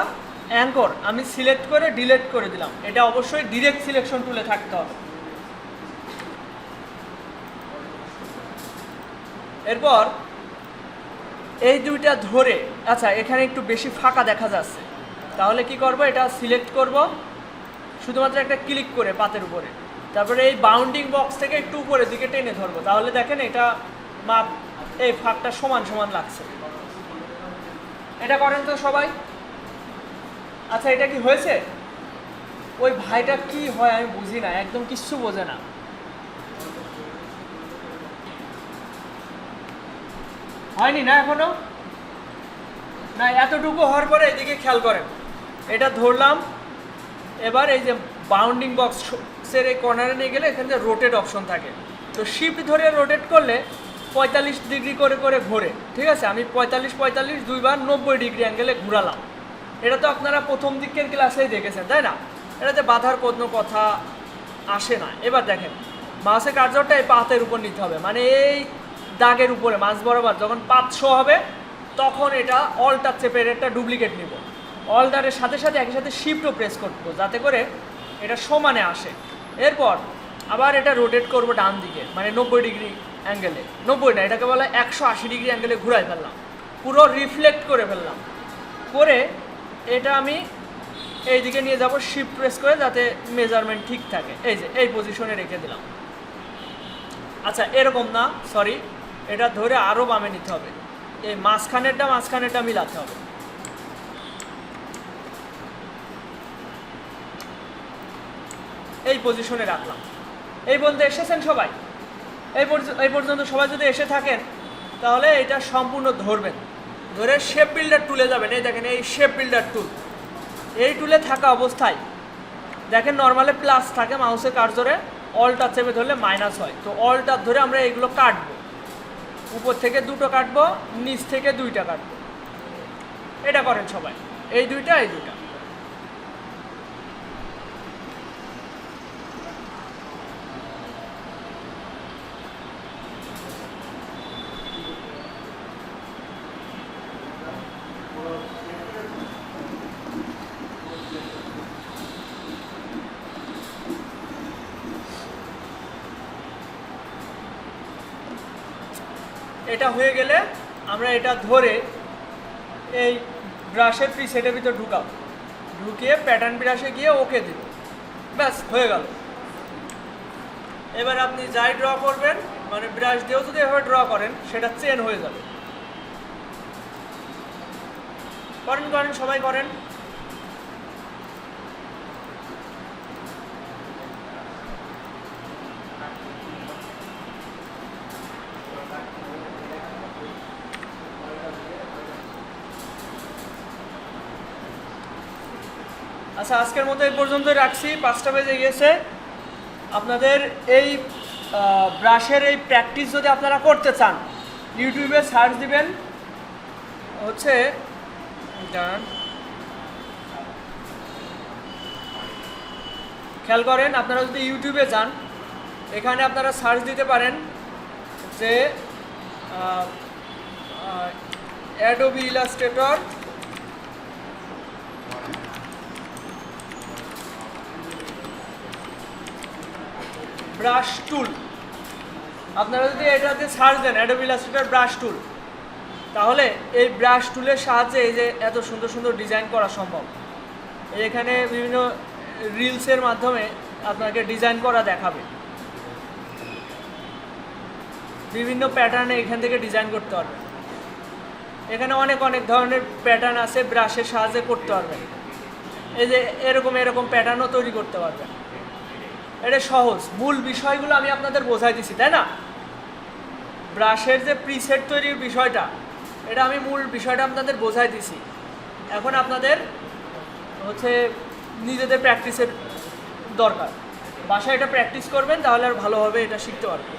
অ্যাঙ্কর আমি সিলেক্ট করে ডিলিট করে দিলাম। এটা অবশ্যই ডিরেক্ট সিলেকশন টুলে থাকতে হবে। এরপর এই দুইটা ধরে, আচ্ছা এখানে একটু বেশি ফাঁকা দেখা যাচ্ছে, তাহলে কি করব, এটা সিলেক্ট করব, শুধুমাত্র একটা ক্লিক করে পাতের উপরে, তারপরে এই বাউন্ডিং বক্স থেকে একটু উপরের দিকে টেনে ধরবো, তাহলে দেখেন এটা মাপ, এই ফাঁকটা সমান সমান লাগছে। এটা করেন তো সবাই। আচ্ছা, এটা কি হয়েছে? ওই ভাইটা কি হয় আমি বুঝি না, একদম কিচ্ছু বোঝে না। হয়নি না এখনো? না, এতটুকু হওয়ার পরে এদিকে খেয়াল করেন, এটা ধরলাম। এবার এই যে বাউন্ডিং বক্সের এই কর্নারে নিয়ে গেলে এখানে যে রোটেট অপশন থাকে, তো শিফট ধরে রোটেট করলে 45 ডিগ্রি করে করে ঘোরে। ঠিক আছে, আমি 45 দুইবার 90 ডিগ্রি অ্যাঙ্গেলে ঘুরালাম। এটা তো আপনারা প্রথম দিকের ক্লাসেই দেখেছেন, তাই না? এটাতে বাধার কোনো কথা আসে না। এবার দেখেন, মাউসের কার্সরটা এই পাতের উপর নিতে হবে, মানে এই দাগের উপরে মাঝ বরাবর যখন পাত শো হবে তখন এটা অল্টার চেপের একটা ডুপ্লিকেট নিব, অল্টারের সাথে সাথে একই সাথে শিফটও প্রেস করবো যাতে করে এটা সমানে আসে। এরপর আবার এটা রোটেট করব ডান দিকে, মানে 90 ডিগ্রি অ্যাঙ্গেলে, 90 না, এটাকে বলে 180 ডিগ্রি অ্যাঙ্গেলে ঘুরাই ফেললাম, পুরো রিফ্লেক্ট করে ফেললাম। করে এটা আমি এই দিকে নিয়ে যাব, শিফট প্রেস করে, যাতে মেজারমেন্ট ঠিক থাকে। এই যে এই পজিশনে রেখে দিলাম। আচ্ছা, এরকম না, সরি, এটা ধরে আরও বামে নিতে হবে, এই মাঝখানেরটা মিলাতে হবে। এই পজিশনে রাখলাম। এই পর্যন্ত এসেছেন সবাই? এই পর্যন্ত সবাই যদি এসে থাকেন তাহলে এটা সম্পূর্ণ ধরবেন, ধরে শেপ বিল্ডার টুলে যাবেন। এই দেখেন, এই শেপ বিল্ডার টুল, এই টুলে থাকা অবস্থায় দেখেন নর্মালে প্লাস থাকে, মাউসের কার্সরে অল্টার চেপে ধরলে মাইনাস হয়, তো অল্টার ধরে আমরা এগুলো কাটবো, উপর থেকে দুটো কাটবো, নিচ থেকে দুইটা কাটবো। এটা করেন সবাই, এই দুইটা এই দুইটা। এটা হয়ে গেলে আমরা এটা ধরে এই ব্রাশের প্রিসেটের ভিতর ঢুকাবো, ঢুকিয়ে প্যাটার্ন ব্রাশে গিয়ে ওকে দিব, ব্যাস হয়ে গেল। এবার আপনি যাই ড্র করবেন, মানে ব্রাশ দিয়েও যদি এভাবে ড্র করেন সেটা চেন হয়ে যাবে। করেন সবাই করেন। আচ্ছা, আজকের মতো এই পর্যন্তই রাখছি, 5টা বেজে গিয়েছে। আপনাদের এই ব্রাশের এই প্র্যাকটিস যদি আপনারা করতে চান, ইউটিউবে সার্চ দিবেন হচ্ছে খেয়াল করেন, আপনারা যদি ইউটিউবে যান, এখানে আপনারা সার্চ দিতে পারেন যে অ্যাডোবি ইলাস্ট্রেটর ব্রাশ টুল। আপনারা যদি এটাতে সার্চ দেন অ্যাডোবি ইলাস্ট্রেটর ব্রাশ টুল, তাহলে এই ব্রাশ টুলের সাহায্যে এই যে এত সুন্দর সুন্দর ডিজাইন করা সম্ভব। এখানে বিভিন্ন রিলসের মাধ্যমে আপনাকে ডিজাইন করা দেখাবে, বিভিন্ন প্যাটার্নে এখান থেকে ডিজাইন করতে পারবেন। এখানে অনেক অনেক ধরনের প্যাটার্ন আছে, ব্রাশের সাহায্যে করতে পারবেন। এই যে এরকম এরকম প্যাটার্নও তৈরি করতে পারবেন। এটা সহজ, মূল বিষয়গুলো আমি আপনাদের বোঝাই দিছি, তাই না? ব্রাশের যে প্রিসেট তৈরির বিষয়টা, এটা আমি মূল বিষয়টা আপনাদের বোঝাই দিছি। এখন আপনাদের হচ্ছে নিজেদের প্র্যাকটিসের দরকার, বাসায় এটা প্র্যাকটিস করবেন, তাহলে আর ভালোভাবে এটা শিখতে পারবেন।